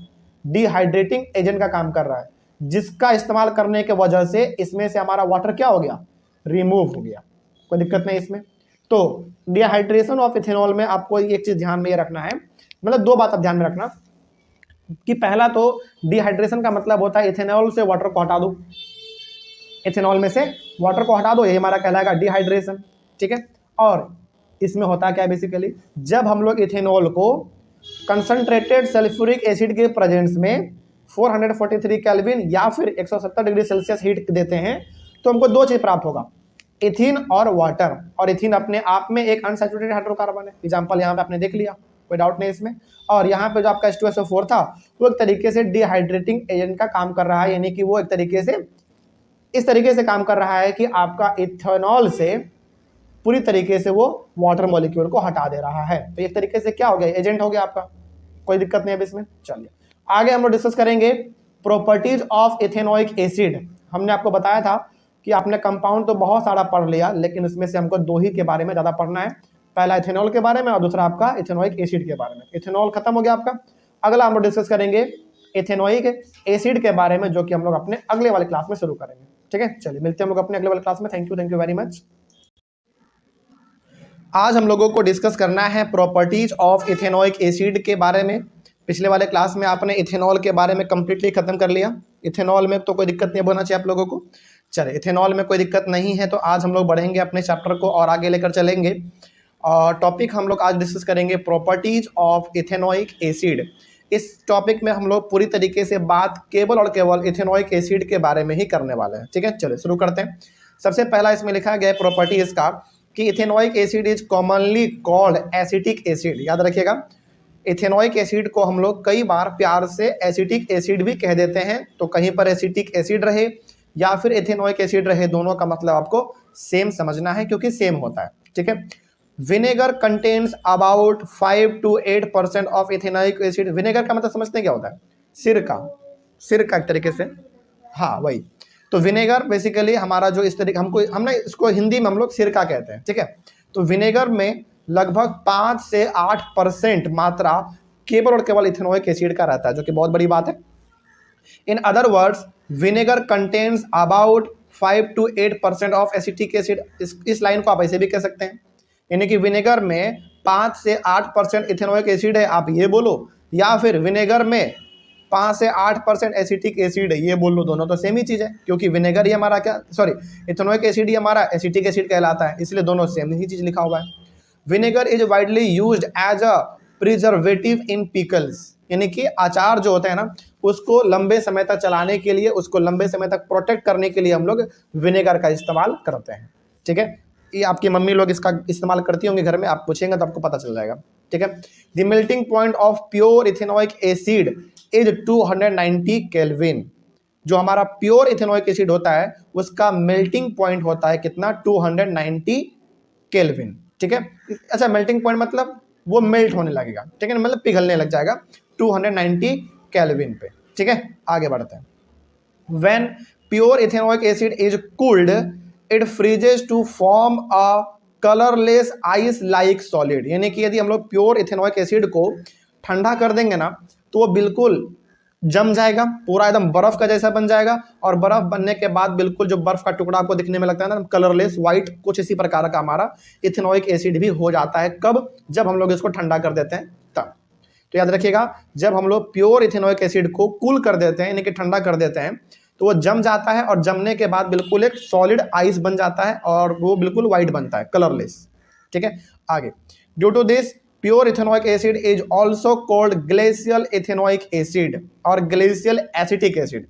A: डिहाइड्रेटिंग एजेंट का काम कर रहा है, जिसका इस्तेमाल करने के वजह से इसमें से हमारा वाटर क्या हो गया, रिमूव हो गया। कोई दिक्कत नहीं इसमें। तो डिहाइड्रेशन ऑफ इथेनॉल में आपको एक चीज ध्यान में रखना है, मतलब दो बात आप ध्यान में रखना कि पहला तो डिहाइड्रेशन का मतलब होता है इथेनॉल से वाटर को हटा दो, इथेनॉल में से वाटर को हटा दो, यही हमारा कहलाएगा डिहाइड्रेशन। ठीक है, और इसमें होता क्या है बेसिकली, जब हम लोग इथेनॉल को कंसंट्रेटेड सल्फ्यूरिक एसिड के प्रेजेंस में 443 केल्विन या फिर 170 डिग्री सेल्सियस हीट देते हैं, तो हमको दो चीज प्राप्त होगा, इथीन और वाटर। और इथीन अपने आप में एक अनसैचुरेटेड हाइड्रोकार्बन है। एग्जांपल यहाँ पे आपने देख लिया, कोई डाउट नहीं इसमें। और यहाँ पे जो आपका H2SO4 था वो एक तरीके से डिहाइड्रेटिंग एजेंट का काम कर रहा है, यानी कि वो एक तरीके से इस तरीके से काम कर रहा है कि आपका इथेनॉल से पूरी तरीके से वो वाटर मॉलिक्यूल को हटा दे रहा है। तो एक तरीके से क्या हो गया, एजेंट हो गया आपका। कोई दिक्कत नहीं है इसमें। चलिए आगे हम लोग डिस्कस करेंगे प्रॉपर्टीज ऑफ इथेनोइक एसिड। हमने आपको बताया था कि आपने कंपाउंड तो बहुत सारा पढ़ लिया, लेकिन उसमें से हमको दो ही के बारे में ज्यादा पढ़ना है। पहला इथेनॉल के बारे में और दूसरा आपका इथेनोइक एसिड के बारे में। इथेनॉल खत्म हो गया आपका। अगला हम लोग डिस्कस करेंगे इथेनोइक एसिड के बारे में, जो कि हम लोग अपने अगले वाले क्लास में शुरू करेंगे। ठीक है, चलिए मिलते हैं हम लोग अपने अगले वाले क्लास में। Thank you very much. आज हम लोगों को डिस्कस करना है प्रॉपर्टीज ऑफ इथेनोइक एसिड के बारे में। पिछले वाले क्लास में आपने इथेनॉल के बारे में कंप्लीटली खत्म कर लिया। इथेनॉल में तो कोई दिक्कत नहीं होना चाहिए आप लोगों को। चलिए इथेनॉल में कोई दिक्कत नहीं है, तो आज हम लोग बढ़ेंगे अपने चैप्टर को और आगे लेकर चलेंगे। और टॉपिक हम लोग आज डिस्कस करेंगे प्रॉपर्टीज ऑफ इथेनोइक एसिड। इस टॉपिक में हम लोग पूरी तरीके से बात केवल और केवल इथेनोइक एसिड के बारे में ही करने वाले हैं। ठीक है, चलिए शुरू करते हैं। सबसे पहला इसमें लिखा गया प्रॉपर्टीज का कि ethanoic acid is commonly called acetic acid. याद रखिएगा, इथेनोइक एसिड को हम लोग कई बार प्यार से एसिटिक एसिड भी कह देते हैं। तो कहीं पर एसिटिक एसिड रहे या फिर इथेनोइक एसिड रहे, दोनों का मतलब आपको सेम समझना है, क्योंकि सेम होता है। ठीक है, vinegar contains about 5 to 8% of ethanoic acid. Vinegar का मतलब समझते हैं क्या होता है, सिरका एक तरीके से, हाँ वही। तो विनेगर बेसिकली हमारा जो इस तरीके हमने इसको हिंदी में हम लोग सिरका कहते हैं। ठीक है, तो विनेगर में लगभग 5 से 8% मात्रा केवल और केवल इथेनोइक एसिड का रहता है, जो कि बहुत बड़ी बात है। In other words vinegar contains about 5 to 8% of acetic acid. इस लाइन को आप ऐसे भी कह सकते हैं, यानी कि विनेगर में 5 से 8% इथेनॉइक एसिड है, आप ये बोलो, या फिर विनेगर में 5 से 8% एसिटिक एसिड है, ये बोल लो, दोनों तो सेम ही चीज़ है, क्योंकि विनेगर ही हमारा क्या, सॉरी, इथेनॉइक एसिड ही हमारा एसिटिक एसिड कहलाता है, इसलिए दोनों सेम ही चीज़ लिखा हुआ है। Vinegar is widely used as a preservative in pickles, यानी कि अचार जो होता है ना, उसको लंबे समय तक चलाने के लिए, उसको लंबे समय तक प्रोटेक्ट करने के लिए हम लोग विनेगर का इस्तेमाल करते हैं। ठीक है, ये आपकी मम्मी लोग इसका इस्तेमाल करती होंगी घर में, आप पूछेंगे तो आपको पता चल जाएगा। ठीक है, the melting point of pure ethanoic acid is 290 kelvin. जो हमारा प्योर इथेनॉइक एसिड होता है उसका मेल्टिंग पॉइंट होता है कितना, 290 केल्विन। ठीक है, अच्छा, मेल्टिंग पॉइंट मतलब वो मेल्ट होने लगेगा, ठीक है, मतलब पिघलने लग जाएगा 290 केल्विन पे। ठीक है, आगे बढ़ते हैं। When pure ethanoic acid is cooled it freezes to form a colourless ice like solid, यानी कि यदि हम लोग प्योर इथेनॉइक एसिड को ठंडा कर देंगे ना तो वो बिल्कुल जम जाएगा, पूरा एकदम बर्फ का जैसा बन जाएगा, और बर्फ बनने के बाद बिल्कुल जो बर्फ का टुकड़ा आपको दिखने में लगता है ना, कलरलेस व्हाइट, कुछ इसी प्रकार का हमारा इथेनॉइक एसिड भी हो जाता है। कब? जब हम लोग इसको ठंडा कर देते हैं तब। तो याद रखिएगा, जब हम लोग प्योर इथेनॉइक एसिड को कूल कर देते हैं, यानी कि ठंडा कर देते हैं, तो वो जम जाता है, और जमने के बाद बिल्कुल एक सॉलिड आइस बन जाता है, और वो बिल्कुल व्हाइट बनता है, कलरलेस। ठीक है, आगे, due to this pure ethanoic acid is also called glacial ethanoic acid और ग्लेशियल एसिटिक एसिड।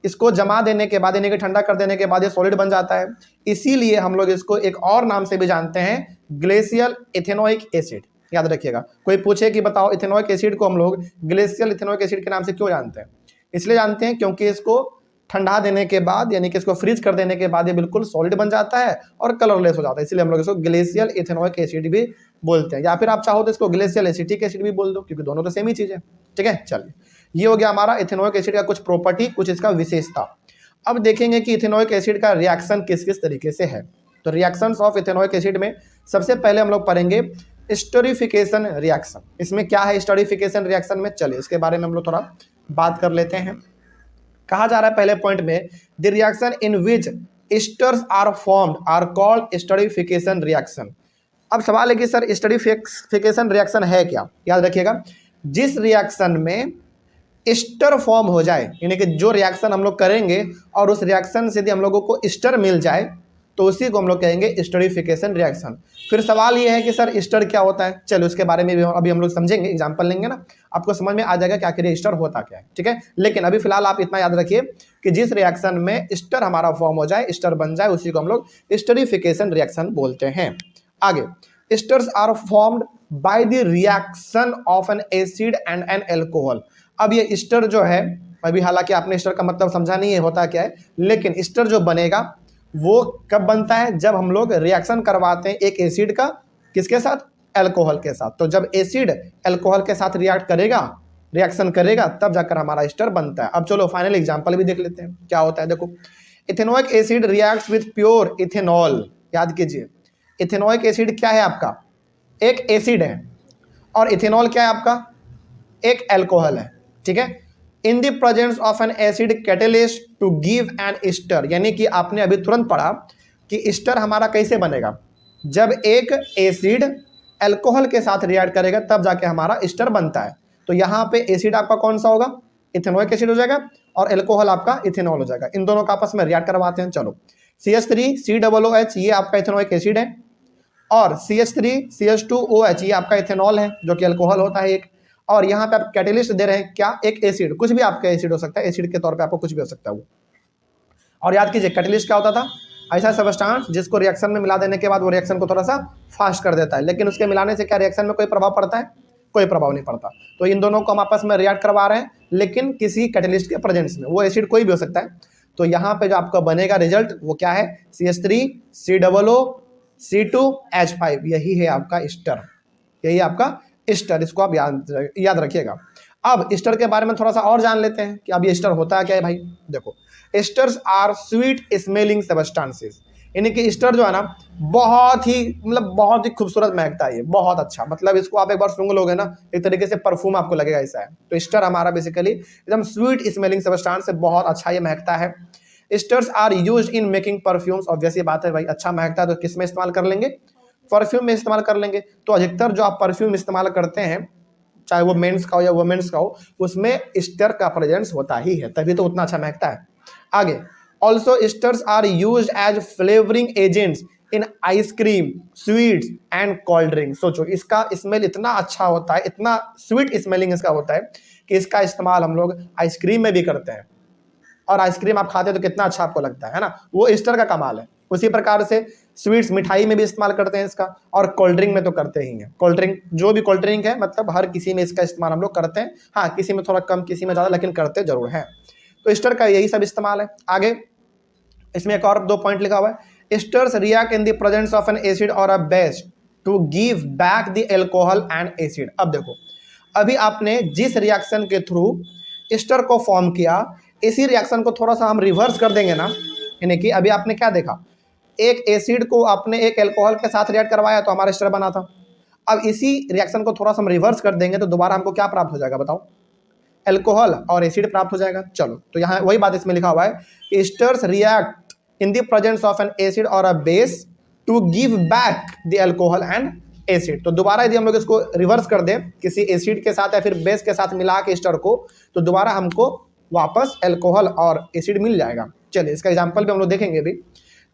A: इसको जमा देने के बाद, यानी कि ठंडा कर देने के बाद ये सॉलिड बन जाता है, इसीलिए हम लोग इसको एक और नाम से भी जानते हैं, ग्लेशियल इथेनॉइक एसिड। याद रखिएगा, कोई पूछे कि बताओ इथेनॉइक एसिड को हम लोग ग्लेशियल इथेनॉइक एसिड के नाम से क्यों जानते हैं, इसलिए जानते हैं क्योंकि इसको ठंडा देने के बाद, यानी कि इसको फ्रीज कर देने के बाद ये बिल्कुल सॉलिड बन जाता है और कलरलेस हो जाता है, इसलिए हम लोग इसको ग्लेशियल इथेनॉइक एसिड भी बोलते हैं, या फिर आप चाहो तो इसको ग्लेशियल एसिटिक एसिड भी बोल दो, क्योंकि दोनों तो सेम ही चीज है। ठीक है, चलिए, ये हो गया हमारा इथेनॉइक एसिड का कुछ प्रॉपर्टी, कुछ इसका विशेषता। अब देखेंगे कि इथेनॉइक एसिड का रिएक्शन किस किस तरीके से है। तो रिएक्शंस ऑफ इथेनॉइक एसिड में सबसे पहले हम लोग पढ़ेंगे स्टरीफिकेशन रिएक्शन। इसमें क्या है स्टरीफिकेशन रिएक्शन में, चलिए इसके बारे में हम लोग थोड़ा बात कर लेते हैं। कहा जा रहा है पहले पॉइंट में, the reaction in which esters are formed are called esterification reaction. अब सवाल है कि सर स्टरीफिकेशन रिएक्शन है क्या। याद रखिएगा, जिस रिएक्शन में एस्टर फॉर्म हो जाए, यानी कि जो रिएक्शन हम लोग करेंगे और उस रिएक्शन से यदि हम लोगों को एस्टर मिल जाए तो उसी को हम लोग कहेंगे स्टरीफिकेशन रिएक्शन। फिर सवाल ये है कि सर एस्टर क्या होता है, चलो उसके बारे में भी अभी हम लोग समझेंगे, एग्जांपल लेंगे ना, आपको समझ में आ जाएगा कि आखिर एस्टर होता क्या है। ठीक है, लेकिन अभी फिलहाल आप इतना याद रखिए कि जिस रिएक्शन में एस्टर हमारा फॉर्म हो जाए, एस्टर बन जाए, उसी को हम लोग स्टरीफिकेशन रिएक्शन बोलते हैं। आगे, esters are formed by the reaction of an acid and an alcohol. अब ये एस्टर जो है, अभी हालांकि आपने एस्टर का मतलब समझा नहीं है होता क्या है, लेकिन एस्टर जो बनेगा वो कब बनता है, जब हम लोग रिएक्शन करवाते हैं एक एसिड का, किसके साथ, एल्कोहल के साथ। तो जब एसिड एल्कोहल के साथ रिएक्शन करेगा तब जाकर हमारा एस्टर बनता है। अब चलो फाइनल एग्जांपल भी देख लेते हैं क्या होता है। देखो, ethanoic acid reacts with pure ethanol. याद कीजिए, इथेनॉइक एसिड क्या है आपका, एक एसिड है, और इथेनॉल क्या है आपका, एक एल्कोहल है। ठीक है, in the presence of an acid catalyst to give an ester, यानी कि आपने अभी तुरंत पढ़ा कि एस्टर हमारा कैसे बनेगा, जब एक एसिड एल्कोहल के साथ रिएक्ट करेगा तब जाके हमारा एस्टर बनता है। तो यहाँ पे एसिड आपका कौन सा होगा, इथेनॉइक एसिड हो जाएगा, और एल्कोहल आपका इथेनॉल हो जाएगा। इन दोनों का आपस में रिएक्ट करवाते हैं। चलो, CH3COOH ये आपका इथेनॉइक एसिड है, और CH3CH2OH ये आपका इथेनॉल है जो कि अल्कोहल होता है एक, और यहाँ पे आप कैटेलिस्ट दे रहे हैं क्या, एक एसिड, कुछ भी आपका एसिड हो सकता है, एसिड के तौर पे आपको कुछ भी हो सकता है वो। और याद कीजिए कैटेलिस्ट क्या होता था, ऐसा सब्सटेंस जिसको रिएक्शन में मिला देने के बाद वो रिएक्शन को थोड़ा सा फास्ट कर देता है, लेकिन उसके मिलाने से क्या रिएक्शन में कोई प्रभाव पड़ता है, कोई प्रभाव नहीं पड़ता। तो इन दोनों को हम आपस में रिएक्ट करवा रहे हैं, लेकिन किसी कैटेलिस्ट के प्रेजेंस में, वो एसिड कोई भी हो सकता है। तो यहाँ पे जो आपका बनेगा रिजल्ट वो क्या है, CH3COOC2H5, यही है आपका एस्टर, यही आपका एस्टर। इसको आप याद रखिएगा। अब एस्टर के बारे में थोड़ा सा और जान लेते हैं कि अब ये एस्टर होता है क्या है भाई। देखो, esters are sweet smelling substances, यानी कि एस्टर जो है ना बहुत ही खूबसूरत महकता है, ये बहुत अच्छा, मतलब इसको आप एक बार सूंघ लोगे ना, एक तरीके से परफ्यूम आपको लगेगा ऐसा है। तो एस्टर हमारा बेसिकली एकदम स्वीट स्मेलिंग सब्सटेंस है, बहुत अच्छा ये महकता है। Esters are used in making perfumes, obvious ये बात है भाई, अच्छा महकता है तो किस में इस्तेमाल कर लेंगे, परफ्यूम में इस्तेमाल कर लेंगे। तो अधिकतर जो आप परफ्यूम इस्तेमाल करते हैं, चाहे वो मेंस का हो या वुमेन्स का हो, उसमें एस्टर का प्रेजेंस होता ही है, तभी तो उतना अच्छा महकता है। आगे, also esters are used as flavouring agents in ice cream, sweets and cold drink. सोचो इसका स्मेल इतना अच्छा होता है, इतना स्वीट स्मेलिंग इसका होता है कि इसका इस्तेमाल हम लोग आइसक्रीम में भी करते हैं, और आइसक्रीम आप खाते हैं तो कितना अच्छा आपको लगता है ना, वो एस्टर का कमाल है। उसी प्रकार से स्वीट्स, मिठाई में भी इस्तेमाल करते हैं इसका, और कोल्ड ड्रिंक में तो करते ही हैं। कोल्ड ड्रिंक, जो भी कोल्ड ड्रिंक है, मतलब हर किसी में इसका इस्तेमाल हम लोग करते हैं। हाँ, किसी में थोड़ा कम, किसी में ज़्यादा, लेकिन करते जरूर हैं। तो एस्टर का यही सब इस्तेमाल है। आगे इसमें एक और 2 पॉइंट लिखा हुआ है, esters react in the presence of an acid or a base to give back the alcohol and acid. अब देखो, अभी आपने जिस रिएक्शन के थ्रू एस्टर को फॉर्म किया, इसी रिएक्शन को थोड़ा सा हम रिवर्स कर देंगे ना, यानी कि अभी आपने क्या देखा, एक एसिड को आपने एक एल्कोहल के साथ रिएक्ट करवाया तो हमारा एस्टर बना था। अब इसी रिएक्शन को थोड़ा सा हम रिवर्स कर देंगे तो दोबारा हमको क्या प्राप्त हो जाएगा बताओ, एल्कोहल और एसिड प्राप्त हो जाएगा। चलो, तो यहाँ वही बात इसमें लिखा हुआ है, esters react in the presence of an acid or a base to give back the alcohol and acid. तो दोबारा यदि हम लोग इसको रिवर्स कर दें किसी एसिड के साथ या फिर बेस के साथ मिला के एस्टर को, तो दोबारा हमको वापस एल्कोहल और एसिड मिल जाएगा। चलिए इसका एग्जांपल भी हम लोग देखेंगे भी।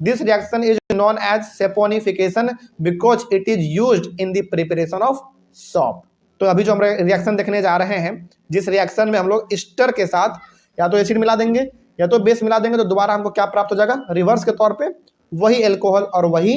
A: This reaction is known as saponification because it is used in the preparation of soap. तो अभी जो हम रिएक्शन देखने जा रहे हैं, जिस रिएक्शन में हम लोग एस्टर के साथ या तो एसिड मिला देंगे या तो बेस मिला देंगे, तो दोबारा हमको क्या प्राप्त हो जाएगा, रिवर्स के तौर पे वही एल्कोहल और वही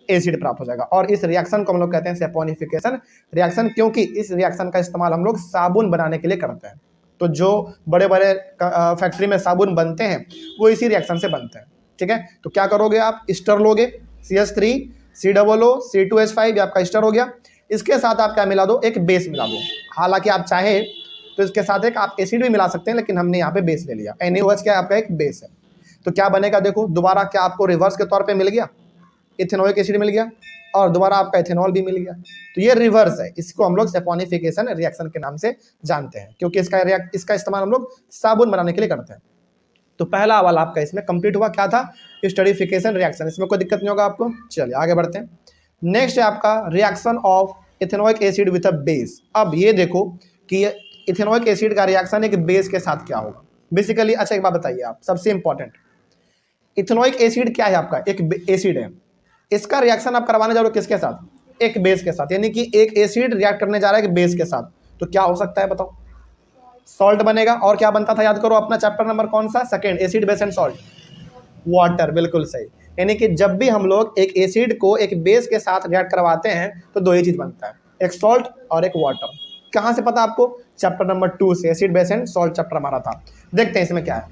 A: एसिड प्राप्त हो जाएगा। और इस रिएक्शन को हम लोग कहते हैं सेपोनिफिकेशन रिएक्शन, क्योंकि इस रिएक्शन का इस्तेमाल हम लोग साबुन बनाने के लिए करते हैं। तो जो बड़े बड़े फैक्ट्री में साबुन बनते हैं वो इसी रिएक्शन से बनते हैं। ठीक है, तो क्या करोगे आप, एस्टर लोगे, CH3 COO C2H5 आपका एस्टर हो गया। इसके साथ आप क्या मिला दो, एक बेस मिला दो। हालांकि आप चाहे तो इसके साथ एक आप एसिड भी मिला सकते हैं, लेकिन हमने यहाँ पे बेस ले लिया। NaOH क्या आपका एक बेस है। तो क्या बनेगा देखो, दोबारा क्या आपको रिवर्स के तौर पे मिल गया, इथेनोइक एसिड मिल गया और दोबारा आपका इथेनॉल भी मिल गया। तो ये रिवर्स है, इसको हम लोग सेपोनिफिकेशन रिएक्शन के नाम से जानते हैं, क्योंकि इसका इस्तेमाल हम लोग साबुन बनाने के लिए करते हैं। तो पहला वाला आपका इसमें कंप्लीट हुआ, क्या था, एस्टरिफिकेशन रिएक्शन। इसमें कोई दिक्कत नहीं होगा आपको। चलिए आगे बढ़ते हैं। नेक्स्ट है आपका reaction of ethanoic acid with a base. अब ये देखो कि इथेनोइक एसिड का रिएक्शन एक बेस के साथ क्या होगा बेसिकली। अच्छा एक बात बताइए आप, सबसे इंपॉर्टेंट, इथेनोइक एसिड क्या है आपका, एक एसिड है। इसका रिएक्शन आप करवाने जा रहे हो किसके साथ, एक बेस के साथ, यानी कि एक एसिड रिएक्ट करने जा रहा है एक बेस के साथ। तो क्या हो सकता है बताओ, सॉल्ट बनेगा। और क्या बनता था, याद करो अपना चैप्टर नंबर कौन सा, second, acid base and salt, water, बिल्कुल सही। यानी कि जब भी हम लोग एक एसिड को एक बेस के साथ रिएक्ट करवाते हैं तो दो ही चीज बनता है, एक सॉल्ट और एक वाटर। कहाँ से पता आपको, चैप्टर नंबर 2 से, acid base and salt chapter हमारा था। देखते हैं इसमें क्या है।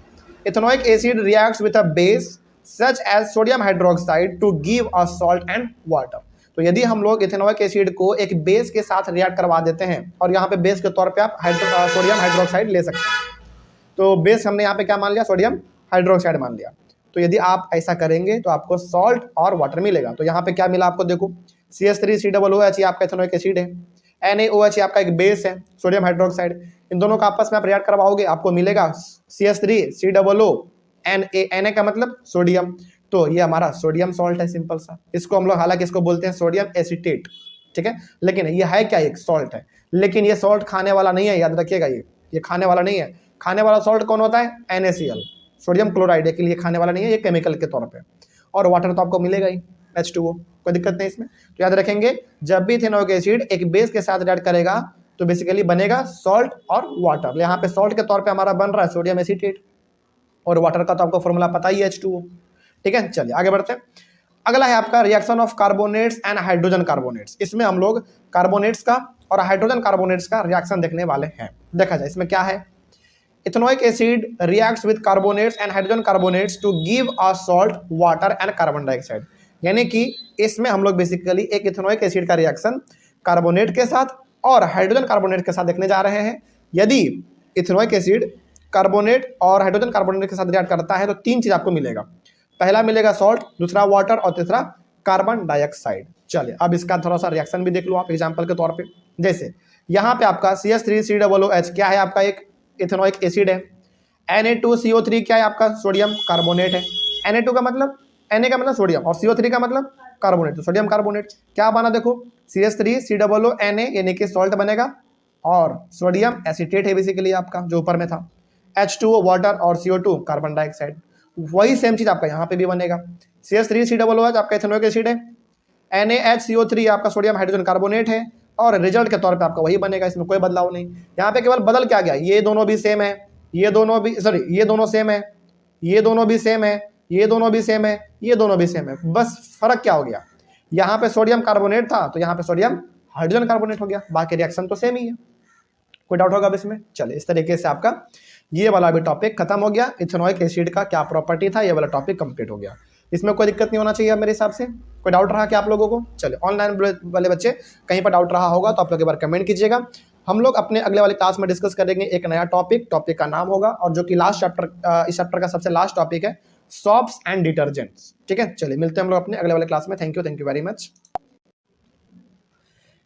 A: Ethanoic acid reacts with a base such as sodium hydroxide to give a salt and water. तो यदि हम लोग इथेनोइक एसिड को एक बेस के साथ रिएक्ट करवा देते हैं, और यहाँ पे बेस के तौर पे आप सोडियम हाइड्रोक्साइड ले सकते हैं। तो बेस हमने यहाँ पे क्या मान लिया, सोडियम हाइड्रोक्साइड मान लिया। तो यदि आप ऐसा करेंगे तो आपको सॉल्ट और वाटर मिलेगा। तो यहाँ पे क्या मिला आपको, देखो CH3 COOH ये आपका इथेनोइक एसिड है, NaOH आपका एक बेस है, सोडियम हाइड्रोक्साइड। इन दोनों का आपस में आप रिएक्ट करवाओगे, आपको मिलेगा CH3 COO Na का मतलब सोडियम। तो ये हमारा सोडियम सॉल्ट है, सिंपल सा। इसको हम लोग हालांकि इसको बोलते हैं सोडियम एसीटेट, ठीक है, लेकिन ये है क्या, एक सॉल्ट है। लेकिन ये सॉल्ट खाने वाला नहीं है, याद रखिएगा, ये खाने वाला नहीं है। खाने वाला सॉल्ट कौन होता है, NaCl, सोडियम क्लोराइड, के लिए खाने वाला नहीं है, ये केमिकल के तौर पे। और वाटर तो आपको मिलेगा ही, H2O, कोई दिक्कत नहीं इसमें। तो याद रखेंगे, जब भी इथेनोइक एसिड एक बेस के साथ रिएक्ट करेगा तो बेसिकली बनेगा सॉल्ट और वाटर। यहाँ पे सॉल्ट के तौर पे हमारा बन रहा है सोडियम एसीटेट, और वाटर का तो आपको फॉर्मूला पता ही है, H2O। ठीक है, चलिए आगे बढ़ते हैं। अगला है आपका reaction of carbonates and hydrogen carbonates. इसमें हम लोग कार्बोनेट्स का और हाइड्रोजन कार्बोनेट्स का रिएक्शन देखने वाले हैं। देखा जाए इसमें क्या है। Ethanoic acid reacts with carbonates and hydrogen carbonates to give a salt, water and carbon dioxide. यानी कि इसमें हम लोग बेसिकली एक इथेनोइक एसिड का रिएक्शन कार्बोनेट के साथ और हाइड्रोजन कार्बोनेट के साथ देखने जा रहे हैं। यदि इथेनोइक एसिड कार्बोनेट और हाइड्रोजन कार्बोनेट के साथ रिएक्ट करता है तो तीन चीज आपको मिलेगा। पहला मिलेगा सॉल्ट, दूसरा वाटर और तीसरा कार्बन डाइऑक्साइड। चलिए अब इसका थोड़ा सा रिएक्शन भी देख लो आप एग्जांपल के तौर पे। जैसे यहाँ पे आपका CH3 COOH क्या है, आपका एक इथेनोइक एसिड है। Na2CO3 क्या है आपका? सोडियम कार्बोनेट है। Na2 का मतलब, Na का मतलब सोडियम और CO3 का मतलब कार्बोनेट, तो सोडियम कार्बोनेट। क्या बना देखो, CH3COO Na यानी कि सॉल्ट बनेगा और सोडियम एसीटेट है बेसिकली आपका जो ऊपर में था। H2O वाटर और CO2 कार्बन डाइऑक्साइड। वही सेम चीज आपका यहाँ पे भी बनेगा। CH3COOH आपका इथेनोइक एसिड है। NaHCO3 आपका सोडियम हाइड्रोजन कार्बोनेट है और रिजल्ट के तौर पे आपका वही बनेगा, इसमें कोई बदलाव नहीं। यहाँ पे केवल बदल क्या गया, ये दोनों भी सेम है, ये दोनों भी सॉरी ये दोनों सेम है, ये दोनों भी सेम है, ये दोनों भी सेम है, ये दोनों भी सेम है। बस फर्क क्या हो गया, यहाँ पे सोडियम कार्बोनेट था तो यहाँ पे सोडियम हाइड्रोजन कार्बोनेट हो गया, बाकी रिएक्शन तो सेम ही है। कोई डाउट होगा अब इसमें? चलिए, इस तरीके से आपका ये वाला भी टॉपिक खत्म हो गया। इथेनॉइक एसिड का क्या प्रॉपर्टी था, ये वाला टॉपिक कंप्लीट हो गया। इसमें कोई दिक्कत नहीं होना चाहिए मेरे हिसाब से। कोई डाउट रहा क्या आप लोगों को? चलिए, ऑनलाइन वाले बच्चे कहीं पर डाउट रहा होगा तो आप लोग एक बार कमेंट कीजिएगा। हम लोग अपने अगले वाले क्लास में डिस्कस करेंगे एक नया टॉपिक का नाम होगा, और जो कि लास्ट चैप्टर, इस चैप्टर का सबसे लास्ट टॉपिक है, सॉप्स एंड डिटर्जेंट्स। ठीक है, चलिए मिलते हैं हम लोग अपने अगले वाले क्लास में। Thank you very much.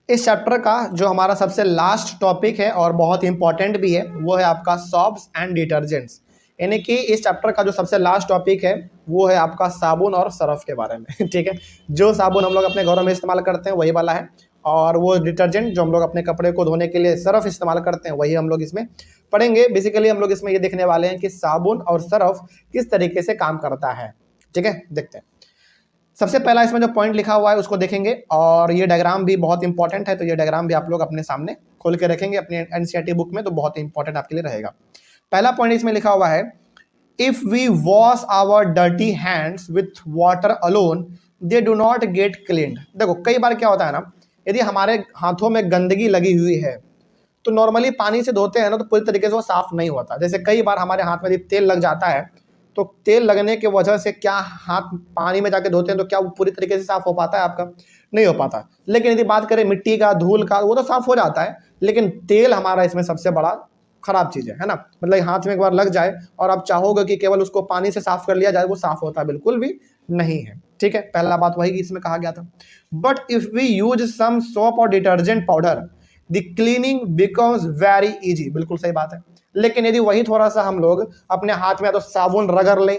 A: इस चैप्टर का जो हमारा सबसे लास्ट टॉपिक है और बहुत इंपॉर्टेंट भी है, वो है आपका सॉप्स एंड डिटर्जेंट्स। यानी कि इस चैप्टर का जो सबसे लास्ट टॉपिक है वो है आपका साबुन और सरफ के बारे में। ठीक है, जो साबुन हम लोग अपने घरों में इस्तेमाल करते हैं वही वाला है, और वो डिटर्जेंट जो हम लोग अपने कपड़े को धोने के लिए सरफ इस्तेमाल करते हैं वही हम लोग इसमें पढ़ेंगे। बेसिकली हम लोग इसमें ये देखने वाले हैं कि साबुन और सरफ किस तरीके से काम करता है। ठीक है, देखते हैं। सबसे पहला इसमें जो पॉइंट लिखा हुआ है उसको देखेंगे, और ये डायग्राम भी बहुत इंपॉर्टेंट है, तो ये डायग्राम भी आप लोग अपने सामने खोल के रखेंगे अपनी एनसीईआरटी बुक में, तो बहुत इंपॉर्टेंट आपके लिए रहेगा। पहला पॉइंट इसमें लिखा हुआ है, if we wash our dirty hands with water alone they do not get cleaned. देखो, कई बार क्या होता है ना, यदि हमारे हाथों में गंदगी लगी हुई है तो नॉर्मली पानी से धोते हैं ना तो पूरी तरीके से वो साफ नहीं होता। जैसे कई बार हमारे हाथ में यदि तेल लग जाता है तो तेल लगने की वजह से क्या हाथ पानी में जाके धोते हैं तो क्या वो पूरी तरीके से साफ हो पाता है आपका? नहीं हो पाता। लेकिन यदि बात करें मिट्टी का, धूल का, वो तो साफ हो जाता है, लेकिन तेल हमारा इसमें सबसे बड़ा खराब चीज है ना। मतलब हाथ में एक बार लग जाए और आप चाहोगे कि केवल उसको पानी से साफ कर लिया जाए, वो साफ होता बिल्कुल भी नहीं है। ठीक है, पहला बात वही इसमें कहा गया था। But if we use some soap or detergent powder the cleaning becomes very easy. बिल्कुल सही बात है। लेकिन यदि वही थोड़ा सा हम लोग अपने हाथ में तो साबुन रगड़ ले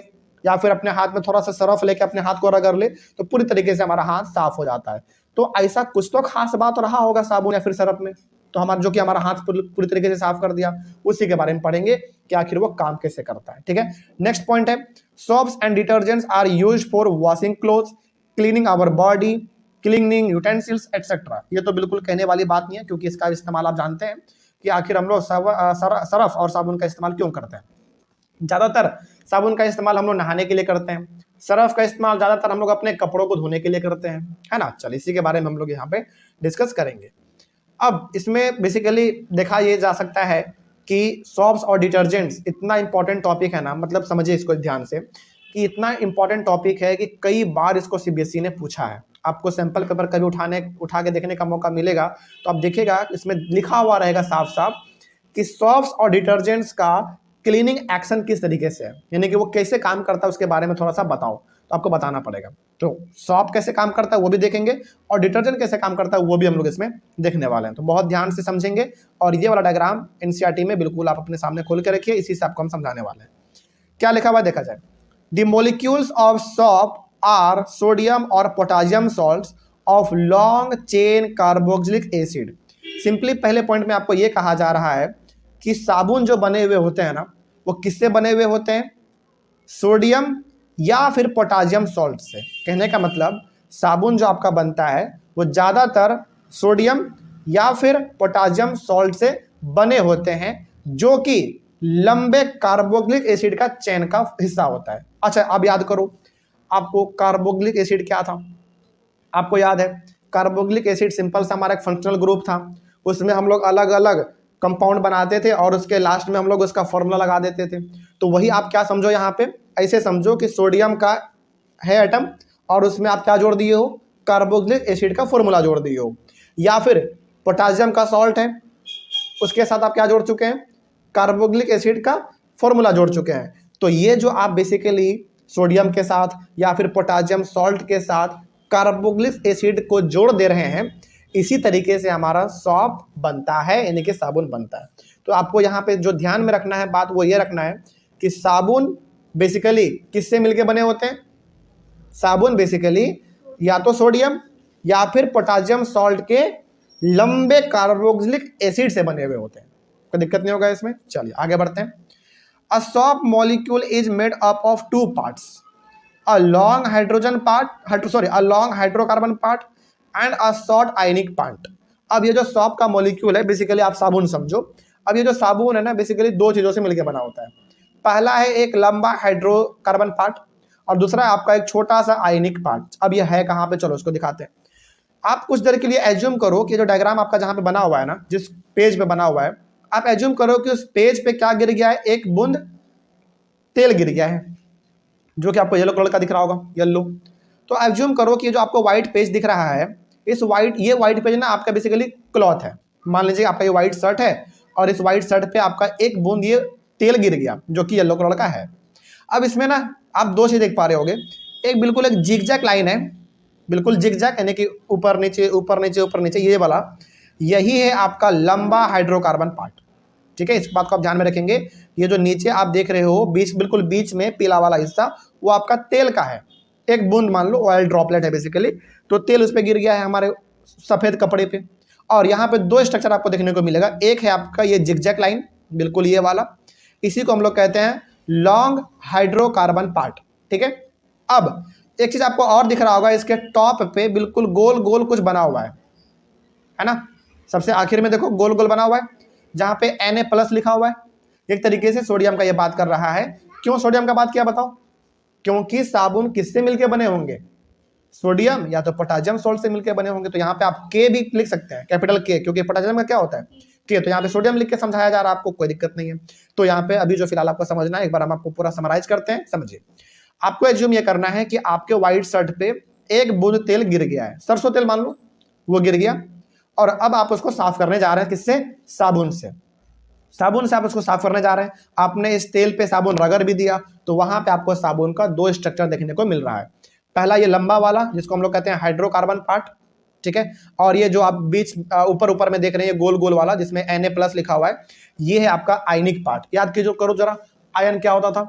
A: या फिर अपने हाथ में थोड़ा सा सरफ लेके अपने हाथ को रगड़ ले तो पूरी तरीके से हमारा हाथ साफ हो जाता है। तो ऐसा कुछ तो खास बात रहा होगा साबुन या फिर सरफ में, तो हमारा जो कि हमारा हाथ पूरी तरीके से साफ कर दिया, उसी के बारे में पढ़ेंगे कि आखिर वो काम कैसे करता है। ठीक है, नेक्स्ट पॉइंट है, soaps and detergents are used for washing clothes, cleaning our body, cleaning utensils etcetera. ये तो बिल्कुल कहने वाली बात नहीं है, क्योंकि इसका इस्तेमाल आप जानते हैं कि आखिर हम लोग सरफ और साबुन का इस्तेमाल क्यों करते हैं। ज़्यादातर साबुन का इस्तेमाल हम लोग नहाने के लिए करते हैं, सरफ का इस्तेमाल ज़्यादातर हम लोग अपने कपड़ों को धोने के लिए करते हैं, है ना। चल, इसी के बारे में हम लोग यहाँ पे डिस्कस करेंगे। अब इसमें बेसिकली देखा ये जा सकता है कि सॉप्स और डिटर्जेंट्स इतना इंपॉर्टेंट टॉपिक है ना, मतलब समझिए इसको ध्यान से कि इतना इंपॉर्टेंट टॉपिक है कि कई बार इसको सीबीएसई ने पूछा है। आपको सैंपल पेपर कभी उठा के देखने का मौका मिलेगा तो आप देखिएगा इसमें लिखा हुआ रहेगा साफ साफ कि सॉप्स और डिटर्जेंट्स का क्लीनिंग एक्शन किस तरीके से है, यानी कि वो कैसे काम करता है उसके बारे में थोड़ा सा बताओ, तो आपको बताना पड़ेगा। तो सॉप कैसे काम करता है वो भी देखेंगे, और डिटर्जेंट कैसे काम करता है वो भी हम लोग इसमें देखने वाले हैं। तो बहुत ध्यान से समझेंगे, और ये वाला डायग्राम एनसीईआरटी में बिल्कुल आप अपने सामने खोल के रखिए, इसी से आपको हम समझाने वाले हैं। क्या लिखा हुआ देखा जाए, the molecules of soap are sodium or potassium salts of long chain carboxylic acid. Simply पहले पॉइंट में आपको ये कहा जा रहा है कि साबुन जो बने हुए होते हैं ना, वो किससे बने हुए होते हैं? सोडियम या फिर पोटासियम सॉल्ट से। कहने का मतलब साबुन जो आपका बनता है वो ज़्यादातर सोडियम या फिर पोटासियम सॉल्ट से बने होते हैं, जो कि लंबे कार्बोक्सिलिक एसिड का चेन का हिस्सा होता है। अच्छा, अब याद करो, आपको कार्बोक्सिलिक एसिड क्या था? आपको याद है, कार्बोक्सिलिक एसिड सिंपल सा हमारा एक फंक्शनल ग्रुप था, उसमें हम लोग अलग अलग कंपाउंड बनाते थे और उसके लास्ट में हम लोग उसका फॉर्मूला लगा देते थे। तो वही आप क्या समझो यहाँ पे, ऐसे समझो कि सोडियम का है एटम और उसमें आप क्या जोड़ दिए हो? कार्बोक्सिलिक एसिड का फॉर्मूला जोड़ दिए हो। या फिर पोटासियम का सॉल्ट है, उसके साथ आप क्या जोड़ चुके हैं? कार्बोक्सिलिक एसिड का फॉर्मूला जोड़ चुके हैं। तो ये जो आप बेसिकली सोडियम के साथ या फिर पोटासियम सॉल्ट के साथ कार्बोक्सिलिक एसिड को जोड़ दे रहे हैं, इसी तरीके से हमारा सॉप बनता है, यानी कि साबुन बनता है। तो आपको यहाँ पे जो ध्यान में रखना है बात वो ये रखना है कि साबुन बेसिकली किससे मिलके बने होते हैं? साबुन बेसिकली या तो सोडियम या फिर पोटासियम सॉल्ट के लंबे कार्बोक्सिलिक एसिड से बने हुए होते हैं। कोई दिक्कत नहीं होगा इसमें। चलिए आगे बढ़ते हैं। A soap molecule is made up of two parts, a long hydrogen part, a long hydrocarbon part and a short ionic part. अब ये जो सॉप का मॉलिक्यूल है बेसिकली आप साबुन समझो। अब ये जो साबुन है ना बेसिकली दो चीजों से मिलकर बना होता है। पहला है एक लंबा हाइड्रोकार्बन पार्ट और दूसरा है आपका एक छोटा सा आयनिक पार्ट। अब ये है कहाँ पे, चलो उसको दिखाते हैं। आप कुछ देर के लिए एज्यूम करो कि जो डायग्राम आपका जहां पे बना हुआ है ना, जिस पेज पे बना हुआ है, आप एज्यूम करो कि उस पेज पे क्या गिर गया है? एक बूंद तेल गिर गया है, जो कि आपको येलो कलर का दिख रहा होगा, येलो। तो एज्यूम करो कि जो आपको व्हाइट पेज दिख रहा है, इस व्हाइट पेज ना आपका बेसिकली क्लॉथ है। मान लीजिए आपका ये व्हाइट शर्ट है और इस व्हाइट शर्ट पे आपका एक बूंद ये तेल गिर गया जो कि येलो कलर का है। अब इसमें ना आप दो चीज देख पा रहे होगे, एक बिल्कुल एक जिगजैग लाइन है, बिल्कुल जिगजैग यानी कि ऊपर नीचे ऊपर नीचे ऊपर नीचे, ये वाला यही है आपका लंबा हाइड्रोकार्बन पार्ट। ठीक है, इस बात को आप ध्यान में रखेंगे। ये जो नीचे आप देख रहे हो बीच बिल्कुल बीच में पीला वाला हिस्सा, वो आपका तेल का है। एक बूंद मान लो ऑयल ड्रॉपलेट है बेसिकली, तो तेल उस पर गिर गया है हमारे सफेद कपड़े पे। और यहाँ पे दो स्ट्रक्चर आपको देखने को मिलेगा, एक है आपका ये जिगजैग लाइन बिल्कुल ये वाला, इसी को हम लोग कहते हैं लॉन्ग हाइड्रोकार्बन पार्ट। ठीक है, अब एक चीज आपको और दिख रहा होगा, इसके टॉप पे बिल्कुल गोल गोल कुछ बना हुआ है ना। सबसे आखिर में देखो गोल गोल बना हुआ है जहां पे Na+ लिखा हुआ है। एक तरीके से सोडियम का ये बात कर रहा है। क्यों सोडियम का बात किया बताओ? क्योंकि साबुन किससे मिलके बने होंगे? सोडियम या तो पोटासियम सॉल्ट से मिलकर बने होंगे। तो यहाँ पे आप के भी लिख सकते हैं, कैपिटल के, क्योंकि पोटासियम का क्या होता है? के। तो यहाँ पे सोडियम लिख के समझाया जा रहा है आपको, कोई दिक्कत नहीं है। तो यहाँ पे अभी जो फिलहाल आपको समझना है, एक बार हम आपको पूरा समराइज करते हैं, समझिए। आपको एज्यूम ये करना है कि आपके व्हाइट शर्ट पे एक बूंद तेल गिर गया है, सरसों तेल मान लो, वो गिर गया और अब आप उसको साफ करने जा रहे हैं। किससे? साबुन से। साबुन से आप उसको साफ करने जा रहे हैं। आपने इस तेल पे साबुन रगड़ भी दिया तो वहां पे आपको साबुन का दो स्ट्रक्चर देखने को मिल रहा है। पहला ये लंबा वाला जिसको हम लोग कहते हैं हाइड्रोकार्बन पार्ट, ठीक है, और ये जो आप बीच ऊपर ऊपर में देख रहे हैं गोल गोल वाला जिसमें Na+ लिखा हुआ है, ये है आपका आयनिक पार्ट। याद कीजिए करो जरा, आयन क्या होता था?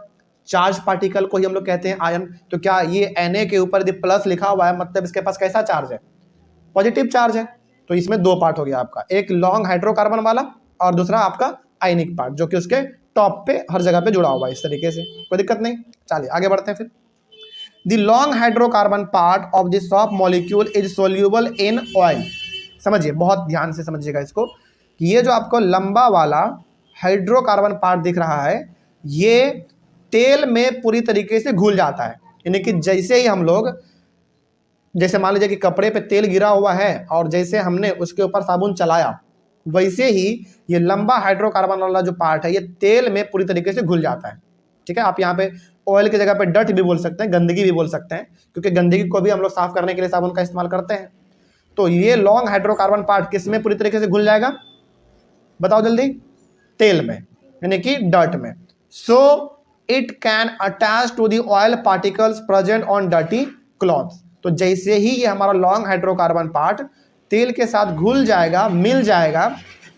A: चार्ज पार्टिकल को ही हम लोग कहते हैं आयन। तो क्या ये Na के ऊपर यदि प्लस लिखा हुआ है मतलब इसके पास कैसा चार्ज है? पॉजिटिव चार्ज है। तो इसमें दो पार्ट हो गया आपका, एक लॉन्ग हाइड्रोकार्बन वाला और दूसरा आपका आयनिक पार्ट जो कि उसके टॉप पे हर जगह पे जुड़ा हुआ है इस तरीके से। कोई दिक्कत नहीं, चलिए आगे बढ़ते हैं फिर। The long hydrocarbon part of the soft molecule is soluble in oil. समझिए, बहुत ध्यान से समझिएगा इसको, कि ये जो आपको लंबा वाला हाइड्रोकार्बन पार्ट दिख रहा है ये तेल में पूरी तरीके से घुल जाता है। यानी कि जैसे ही हम लोग, जैसे मान लीजिए कि कपड़े पे तेल गिरा हुआ है और जैसे हमने उसके ऊपर साबुन चलाया, वैसे ही ये लंबा हाइड्रोकार्बन वाला जो पार्ट है ये तेल में पूरी तरीके से घुल जाता है। ठीक है, आप यहाँ पे ऑयल की जगह पे डर्ट भी बोल सकते हैं, गंदगी भी बोल सकते हैं, क्योंकि गंदगी को भी हम लोग साफ करने के लिए साबुन का इस्तेमाल करते हैं। तो ये लॉन्ग हाइड्रोकार्बन पार्ट किस में पूरी तरीके से घुल जाएगा? बताओ जल्दी। तेल में, यानी कि डर्ट में। So it can attach to the oil particles present on dirty clothes. तो जैसे ही ये हमारा लॉन्ग हाइड्रोकार्बन पार्ट तेल के साथ घुल जाएगा, मिल जाएगा,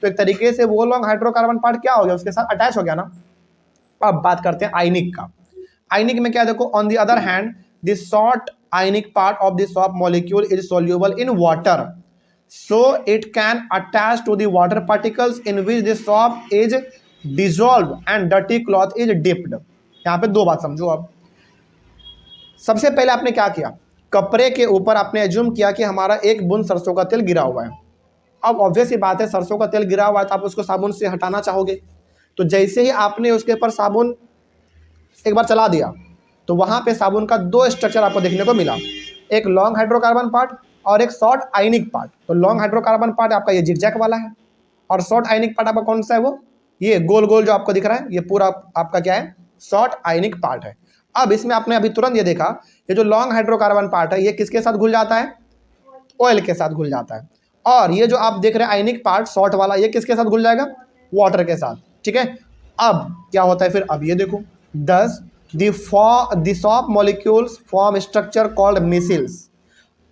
A: तो एक तरीके से वो लॉन्ग हाइड्रोकार्बन पार्ट क्या हो गया? उसके साथ अटैच हो गया ना। अब बात करते हैं आयनिक का। आयनिक में क्या देखो, on the other hand the short ionic part of the soft molecule is soluble in water, so it can attach to the water particles in which the soap is dissolved and dirty cloth is dipped। यहाँ पे दो बात समझो। अब सबसे पहले आपने क्या किया, कपड़े के ऊपर आपने एज्यूम किया कि हमारा एक बूंद सरसों का तेल गिरा हुआ है। अब ऑब्वियस ही बात है, सरसों का तेल गिरा हुआ है तो आप उसको साबुन से हटाना चाहोगे। तो जैसे ही आपने उसके ऊपर साबुन एक बार चला दिया तो वहां पे साबुन का दो स्ट्रक्चर आपको देखने को मिला, एक लॉन्ग हाइड्रोकार्बन पार्ट और एक शॉर्ट आयनिक पार्ट। तो लॉन्ग हाइड्रोकार्बन पार्ट आपका ये जिगजैग वाला है और शॉर्ट आयनिक पार्ट आपका कौन सा है? वो ये गोल गोल जो आपको दिख रहा है, ये पूरा आपका क्या है? शॉर्ट आयनिक पार्ट है। अब इसमें आपने अभी तुरंत ये देखा, ये जो लॉन्ग हाइड्रोकार्बन पार्ट है ये किसके साथ घुल जाता है? ऑयल के साथ घुल जाता है। और ये जो आप देख रहे हैं आयनिक पार्ट शॉर्ट वाला, ये किसके साथ घुल जाएगा? वाटर के साथ। ठीक है, अब क्या होता है फिर? अब ये देखो, दस the soft molecules form structure called measles.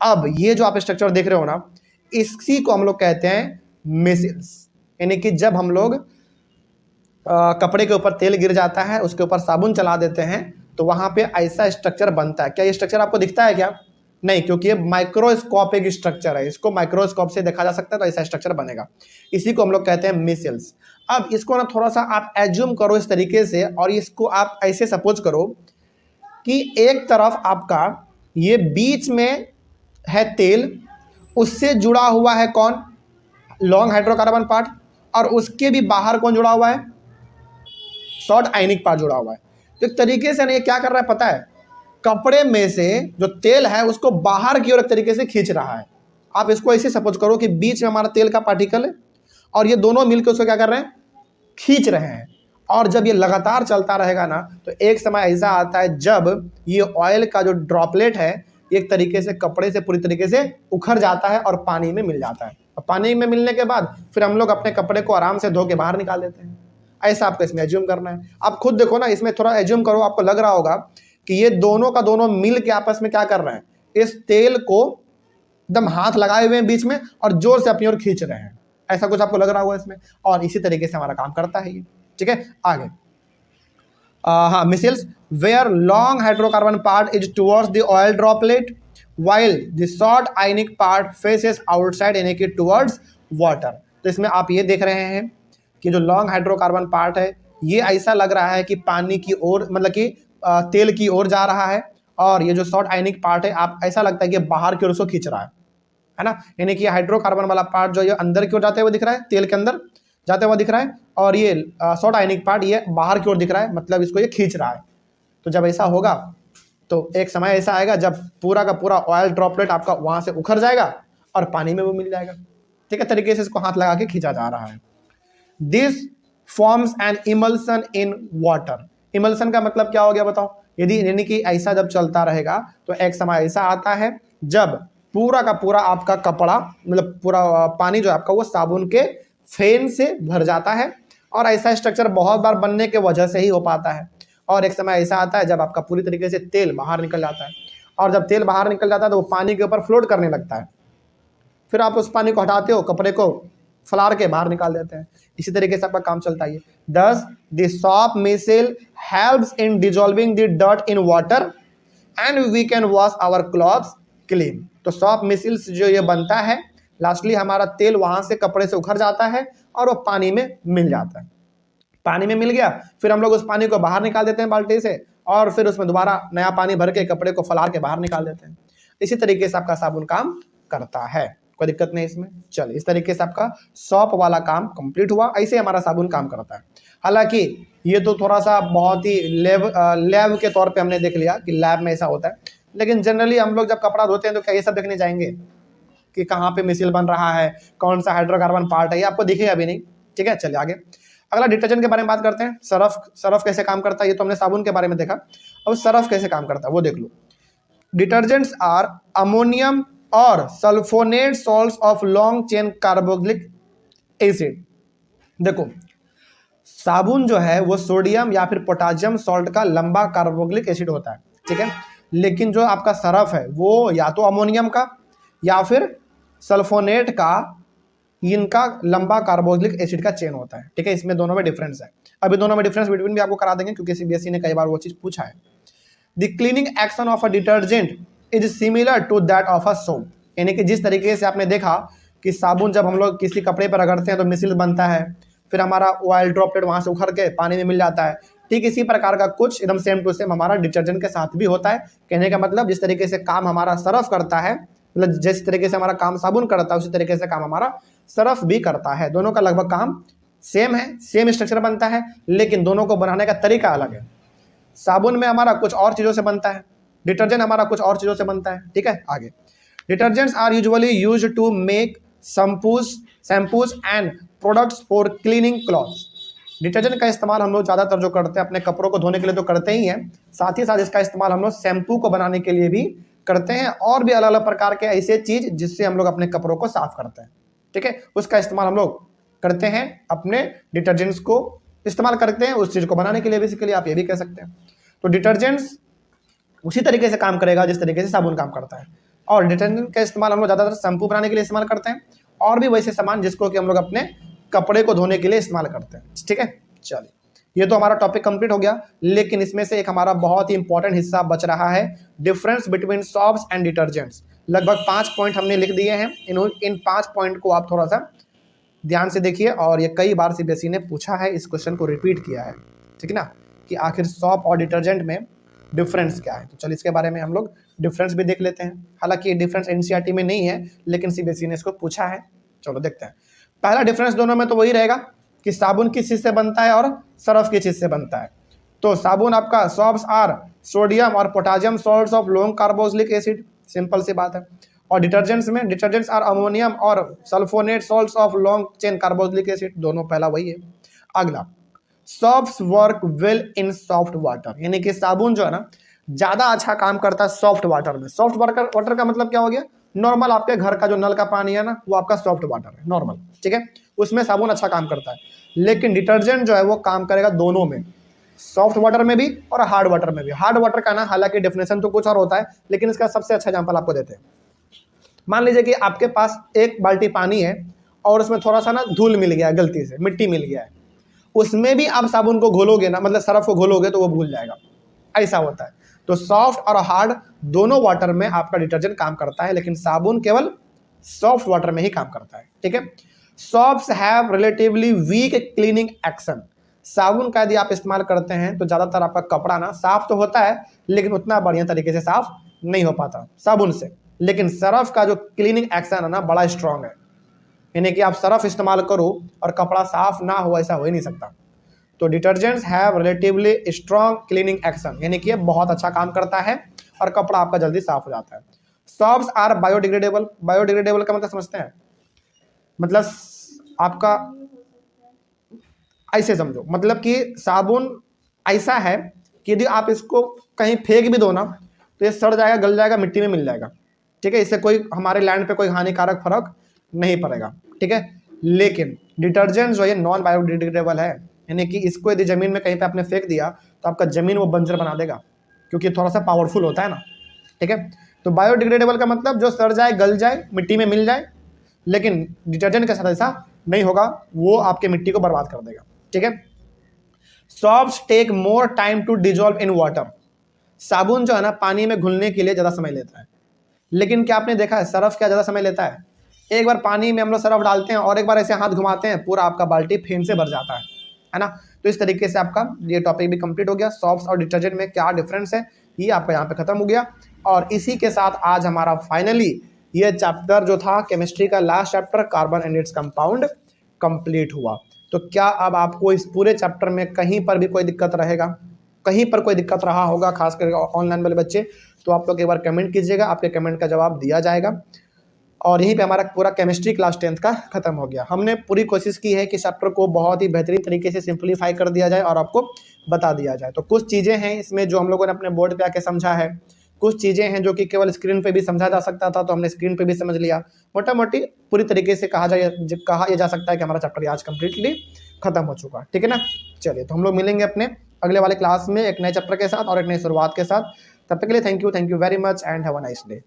A: अब ये जो आप स्ट्रक्चर देख रहे हो ना, इसी को हम लोग कहते हैं मिसिल्स। यानी कि जब हम लोग कपड़े के ऊपर तेल गिर जाता है, उसके ऊपर साबुन चला देते हैं, तो वहाँ पे ऐसा स्ट्रक्चर बनता है। क्या ये स्ट्रक्चर आपको दिखता है क्या? नहीं, क्योंकि ये माइक्रोस्कोपिक स्ट्रक्चर है, इसको माइक्रोस्कोप से देखा जा सकता है, तो ऐसा स्ट्रक्चर बनेगा। इसी को हम लोग कहते हैं मिसल्स। अब इसको ना थोड़ा सा आप एज्यूम करो इस तरीके से, और इसको आप ऐसे सपोज करो कि एक तरफ आपका ये बीच में है तेल, उससे जुड़ा हुआ है कौन? लॉन्ग हाइड्रोकार्बन पार्ट, और उसके भी बाहर कौन जुड़ा हुआ है? शॉर्ट आयनिक पार्ट जुड़ा हुआ है। तो एक तरीके से ये क्या कर रहा है पता है? कपड़े में से जो तेल है उसको बाहर की ओर एक तरीके से खींच रहा है। आप इसको ऐसे सपोज करो कि बीच में हमारा तेल का पार्टिकल है, और ये दोनों मिलकर उसको क्या कर रहे हैं? खींच रहे हैं। और जब ये लगातार चलता रहेगा ना, तो एक समय ऐसा आता है जब ये ऑयल का जो ड्रॉपलेट है एक तरीके से कपड़े से पूरी तरीके से उखड़ जाता है और पानी में मिल जाता है। और पानी में मिलने के बाद फिर हम लोग अपने कपड़े को आराम से धो के बाहर निकाल देते हैं। ऐसा आपको इसमें एज्यूम करना है। आप खुद देखो ना, इसमें थोड़ा एज्यूम करो, आपको लग रहा होगा कि ये दोनों का दोनों मिल के आपस में क्या कर रहे हैं? इस तेल को एकदम हाथ लगाए हुए हैं बीच में और जोर से अपनी ओर खींच रहे हैं। ऐसा कुछ आपको लग रहा होगा इसमें, और इसी तरीके से हमारा काम करता है ये। ठीक है, आगे हाँ, micelles where long hydrocarbon part is towards the oil droplet while the short ionic part faces outside यानी कि towards water। तो इसमें आप ये देख रहे हैं कि जो लॉन्ग हाइड्रोकार्बन पार्ट है ये ऐसा लग रहा है कि पानी की ओर, मतलब कि तेल की ओर जा रहा है, और ये जो शॉर्ट आयनिक पार्ट है आप ऐसा लगता है कि बाहर की ओर उसको खींच रहा है ना। यानी कि हाइड्रोकार्बन वाला पार्ट जो ये अंदर की ओर जाते हुए दिख रहा है, तेल के अंदर जाते हुए दिख रहा है, और ये शॉर्ट आयनिक पार्ट ये बाहर की ओर दिख रहा है, मतलब इसको ये खींच रहा है। तो जब ऐसा होगा तो एक समय ऐसा आएगा जब पूरा का पूरा ऑयल ड्रॉपलेट आपका वहां से उखड़ जाएगा और पानी में वो मिल जाएगा। ठीक है, तरीके से इसको हाथ लगा के खींचा जा रहा है। This forms an emulsion in water. Emulsion का मतलब क्या हो गया बताओ? यानी कि ऐसा जब चलता रहेगा तो एक समय ऐसा आता है जब पूरा का पूरा आपका कपड़ा, मतलब पूरा पानी जो आपका वो साबुन के फेन से भर जाता है, और ऐसा स्ट्रक्चर बहुत बार बनने के वजह से ही हो पाता है। और एक समय ऐसा आता है जब आपका पूरी तरीके से तेल बाहर निकल जाता है, और जब तेल बाहर निकल जाता है तो वो पानी के ऊपर फ्लोट करने लगता है। फिर आप उस पानी को हटाते हो, कपड़े को फलार के बाहर निकाल देते हैं। इसी तरीके से आपका काम चलता है। Thus the soap missile helps in dissolving the dirt in water and we can wash our clothes clean। तो सॉप मिसिल जो ये बनता है, लास्टली हमारा तेल वहां से कपड़े से उखड़ जाता है और वो पानी में मिल जाता है। पानी में मिल गया, फिर हम लोग उस पानी को बाहर निकाल देते हैं बाल्टी से, और फिर उसमें दोबारा नया पानी भर के कपड़े को फलार के बाहर निकाल देते हैं। इसी तरीके से आपका साबुन काम करता है, कोई दिक्कत नहीं इसमें। चलिए, इस तरीके से आपका सॉप वाला काम कंप्लीट हुआ। ऐसे हमारा साबुन काम करता है। हालांकि ये तो थोड़ा सा बहुत ही लैब के तौर पे हमने देख लिया कि लैब में ऐसा होता है, लेकिन जनरली हम लोग जब कपड़ा धोते हैं तो क्या ये सब देखने जाएंगे कि कहाँ पे मिसिल बन रहा है, कौन सा हाइड्रोकार्बन पार्ट है, ये आपको दिखेगा अभी नहीं। ठीक है, चलिए आगे। अगला डिटर्जेंट के बारे में बात करते हैं। सरफ कैसे काम करता है, ये तो हमने साबुन के बारे में देखा। अब सरफ कैसे काम करता है वो देख लो। डिटर्जेंट्स आर अमोनियम और sulphonate salts of long chain carboxylic acid. देखो, साबुन जो है वो सोडियम या फिर पोटासियम सॉल्ट का लंबा कार्बोक्सिलिक एसिड होता है। ठीक है, लेकिन जो आपका सरफ है वो या तो अमोनियम का या फिर सल्फोनेट का, इनका लंबा कार्बोक्सिलिक एसिड का चेन होता है। ठीक है, इसमें दोनों में डिफरेंस है। अभी दोनों में डिफरेंस बिटवीन भी आपको करा देंगे, क्योंकि सीबीएसई ने कई बार वो चीज पूछा है। The cleaning action of a detergent is similar to that of a soap. यानी कि जिस तरीके से आपने देखा कि साबुन जब हम लोग किसी कपड़े पर रगड़ते हैं तो मिसिल बनता है, फिर हमारा ऑयल ड्रॉपलेट वहां से उखड़ के पानी में मिल जाता है, ठीक इसी प्रकार का कुछ एकदम सेम टू सेम हमारा डिटर्जेंट के साथ भी होता है। कहने का मतलब जिस तरीके से काम हमारा सरफ करता है, मतलब जिस तरीके से हमारा काम साबुन करता है उसी तरीके से काम हमारा सरफ भी करता है। दोनों का लगभग काम सेम है, सेम स्ट्रक्चर बनता है, लेकिन दोनों को बनाने का तरीका अलग है। साबुन में हमारा कुछ और चीज़ों से बनता है, डिटर्जेंट हमारा कुछ और चीज़ों से बनता है। ठीक है, आगे। Detergents are usually used to make shampoos and products for cleaning clothes. Detergent का इस्तेमाल हम लोग ज़्यादातर जो करते हैं अपने कपड़ों को धोने के लिए तो करते ही हैं, साथ ही साथ इसका इस्तेमाल हम लोग शैम्पू को बनाने के लिए भी करते हैं, और भी अलग अलग प्रकार के ऐसे चीज़ जिससे हम लोग अपने कपड़ों को साफ करते हैं। ठीक है, उसका इस्तेमाल हम लोग करते हैं, अपने डिटर्जेंट्स को इस्तेमाल करते हैं उस चीज़ को बनाने के लिए। बेसिकली आप ये भी कह सकते हैं। तो डिटर्जेंट्स उसी तरीके से काम करेगा जिस तरीके से साबुन काम करता है, और डिटर्जेंट का इस्तेमाल हम लोग ज़्यादातर शैम्पू बनाने के लिए इस्तेमाल करते हैं, और भी वैसे सामान जिसको कि हम लोग अपने कपड़े को धोने के लिए इस्तेमाल करते हैं। ठीक है, चलिए, ये तो हमारा टॉपिक कंप्लीट हो गया, लेकिन इसमें से एक हमारा बहुत ही इंपॉर्टेंट हिस्सा बच रहा है, difference between shops and detergents. लगभग 5 पॉइंट हमने लिख दिए हैं। इन 5 पॉइंट को आप थोड़ा सा ध्यान से देखिए, और ये कई बार सीबीएसई ने पूछा है, इस क्वेश्चन को रिपीट किया है, ठीक है ना, कि आखिर सॉप और डिटर्जेंट में डिफरेंस क्या है। तो चलिए इसके बारे में हम लोग डिफरेंस भी देख लेते हैं। हालांकि ये डिफरेंस एनसीईआरटी में नहीं है, लेकिन सीबीएसई ने इसको पूछा है। चलो देखते हैं। पहला डिफरेंस दोनों में तो वही रहेगा कि साबुन किस चीज़ से बनता है और सरफ किस चीज़ से बनता है। तो साबुन आपका soaps are sodium or potassium salts of long carboxylic acid, simple सी बात है। और डिटर्जेंट्स आर अमोनियम और sulphonate salts of long chain carboxylic acid, दोनों पहला वही है। अगला, soft work well in soft water, यानी कि साबुन जो है ना ज़्यादा अच्छा काम करता है सॉफ्ट वाटर में। सॉफ्ट वाटर का मतलब क्या हो गया, नॉर्मल आपके घर का जो नल का पानी है ना, वो आपका सॉफ्ट वाटर है, नॉर्मल, ठीक है, उसमें साबुन अच्छा काम करता है। लेकिन डिटर्जेंट जो है वो काम करेगा दोनों में, सॉफ्ट वाटर में भी और हार्ड वाटर में भी। हार्ड वाटर का ना हालांकि डेफिनेशन तो कुछ और होता है, लेकिन इसका सबसे अच्छा एग्जांपल आपको देते हैं। मान लीजिए कि आपके पास एक बाल्टी पानी है और उसमें थोड़ा सा ना धूल मिल गया है, गलती से मिट्टी मिल गया है, उसमें भी आप साबुन को घोलोगे ना, मतलब सरफ को घोलोगे तो वो भूल जाएगा, ऐसा होता है। तो सॉफ्ट और हार्ड दोनों वाटर में आपका डिटर्जेंट काम करता है, लेकिन साबुन केवल सॉफ्ट वाटर में ही काम करता है, ठीक है। Soaps have relatively weak cleaning action. साबुन का यदि आप इस्तेमाल करते हैं तो ज़्यादातर आपका कपड़ा ना साफ तो होता है, लेकिन उतना बढ़िया तरीके से साफ नहीं हो पाता साबुन से। लेकिन सरफ का जो क्लीनिंग एक्शन है ना बड़ा स्ट्रांग है, यानी कि आप सरफ इस्तेमाल करो और कपड़ा साफ ना हो, ऐसा हो ही नहीं सकता। तो detergents have relatively strong cleaning action, यानी कि बहुत अच्छा काम करता है और कपड़ा आपका जल्दी साफ हो जाता है। Shops are biodegradable. बायोडिग्रेडेबल का मतलब समझते हैं, मतलब आपका ऐसे समझो, मतलब कि साबुन ऐसा है कि यदि आप इसको कहीं फेंक भी दो ना तो ये सड़ जाएगा, गल जाएगा, मिट्टी में मिल जाएगा, ठीक है। इससे कोई हमारे लैंड पे कोई हानिकारक फर्क नहीं पड़ेगा, ठीक है। लेकिन डिटर्जेंट जो है नॉन बायोडिग्रेडेबल है, यानी कि इसको यदि जमीन में कहीं पे आपने फेंक दिया तो आपका जमीन वो बंजर बना देगा, क्योंकि थोड़ा सा पावरफुल होता है ना, ठीक है। तो बायोडिग्रेडेबल का मतलब जो सड़ जाए, गल जाए, मिट्टी में मिल जाए, लेकिन डिटर्जेंट के साथ ऐसा नहीं होगा, वो आपके मिट्टी को बर्बाद कर देगा, ठीक है। Soaps take more time to dissolve in water. साबुन जो है ना पानी में घुलने के लिए ज़्यादा समय लेता है, लेकिन क्या आपने देखा है सरफ क्या ज़्यादा समय लेता है? एक बार पानी में हम लोग सरफ डालते हैं और एक बार ऐसे हाथ घुमाते हैं, पूरा आपका बाल्टी फेन से भर जाता है ना। तो इस तरीके से आपका ये टॉपिक भी कंप्लीट हो गया। सॉप्स और डिटर्जेंट में क्या डिफरेंस है ये आपका यहाँ पे खत्म हो गया। और इसी के साथ आज हमारा फाइनली ये चैप्टर जो था केमिस्ट्री का last chapter carbon and its compound complete हुआ। तो क्या अब आपको इस पूरे चैप्टर में कहीं पर भी कोई दिक्कत रहेगा, कहीं पर कोई दिक्कत रहा होगा, खासकर ऑनलाइन वाले बच्चे, तो आप लोग एक बार कमेंट कीजिएगा, आपके कमेंट का जवाब दिया जाएगा। और यहीं पे हमारा पूरा केमिस्ट्री क्लास 10th का खत्म हो गया। हमने पूरी कोशिश की है कि चैप्टर को बहुत ही बेहतरीन तरीके से सिंप्लीफाई कर दिया जाए और आपको बता दिया जाए। तो कुछ चीज़ें हैं इसमें जो हम लोगों ने अपने बोर्ड पे आके समझा है, कुछ चीज़ें हैं जो कि केवल स्क्रीन पे भी समझा जा सकता था, तो हमने स्क्रीन पे भी समझ लिया। मोटा मोटी पूरी तरीके से कहा ये जा सकता है कि हमारा चैप्टर आज कम्प्लीटली खत्म हो चुका, ठीक है ना। चलिए, तो हम लोग मिलेंगे अपने अगले वाले क्लास में एक नए चैप्टर के साथ और एक नई शुरुआत के साथ। तब तक के लिए thank you very much and have a nice day.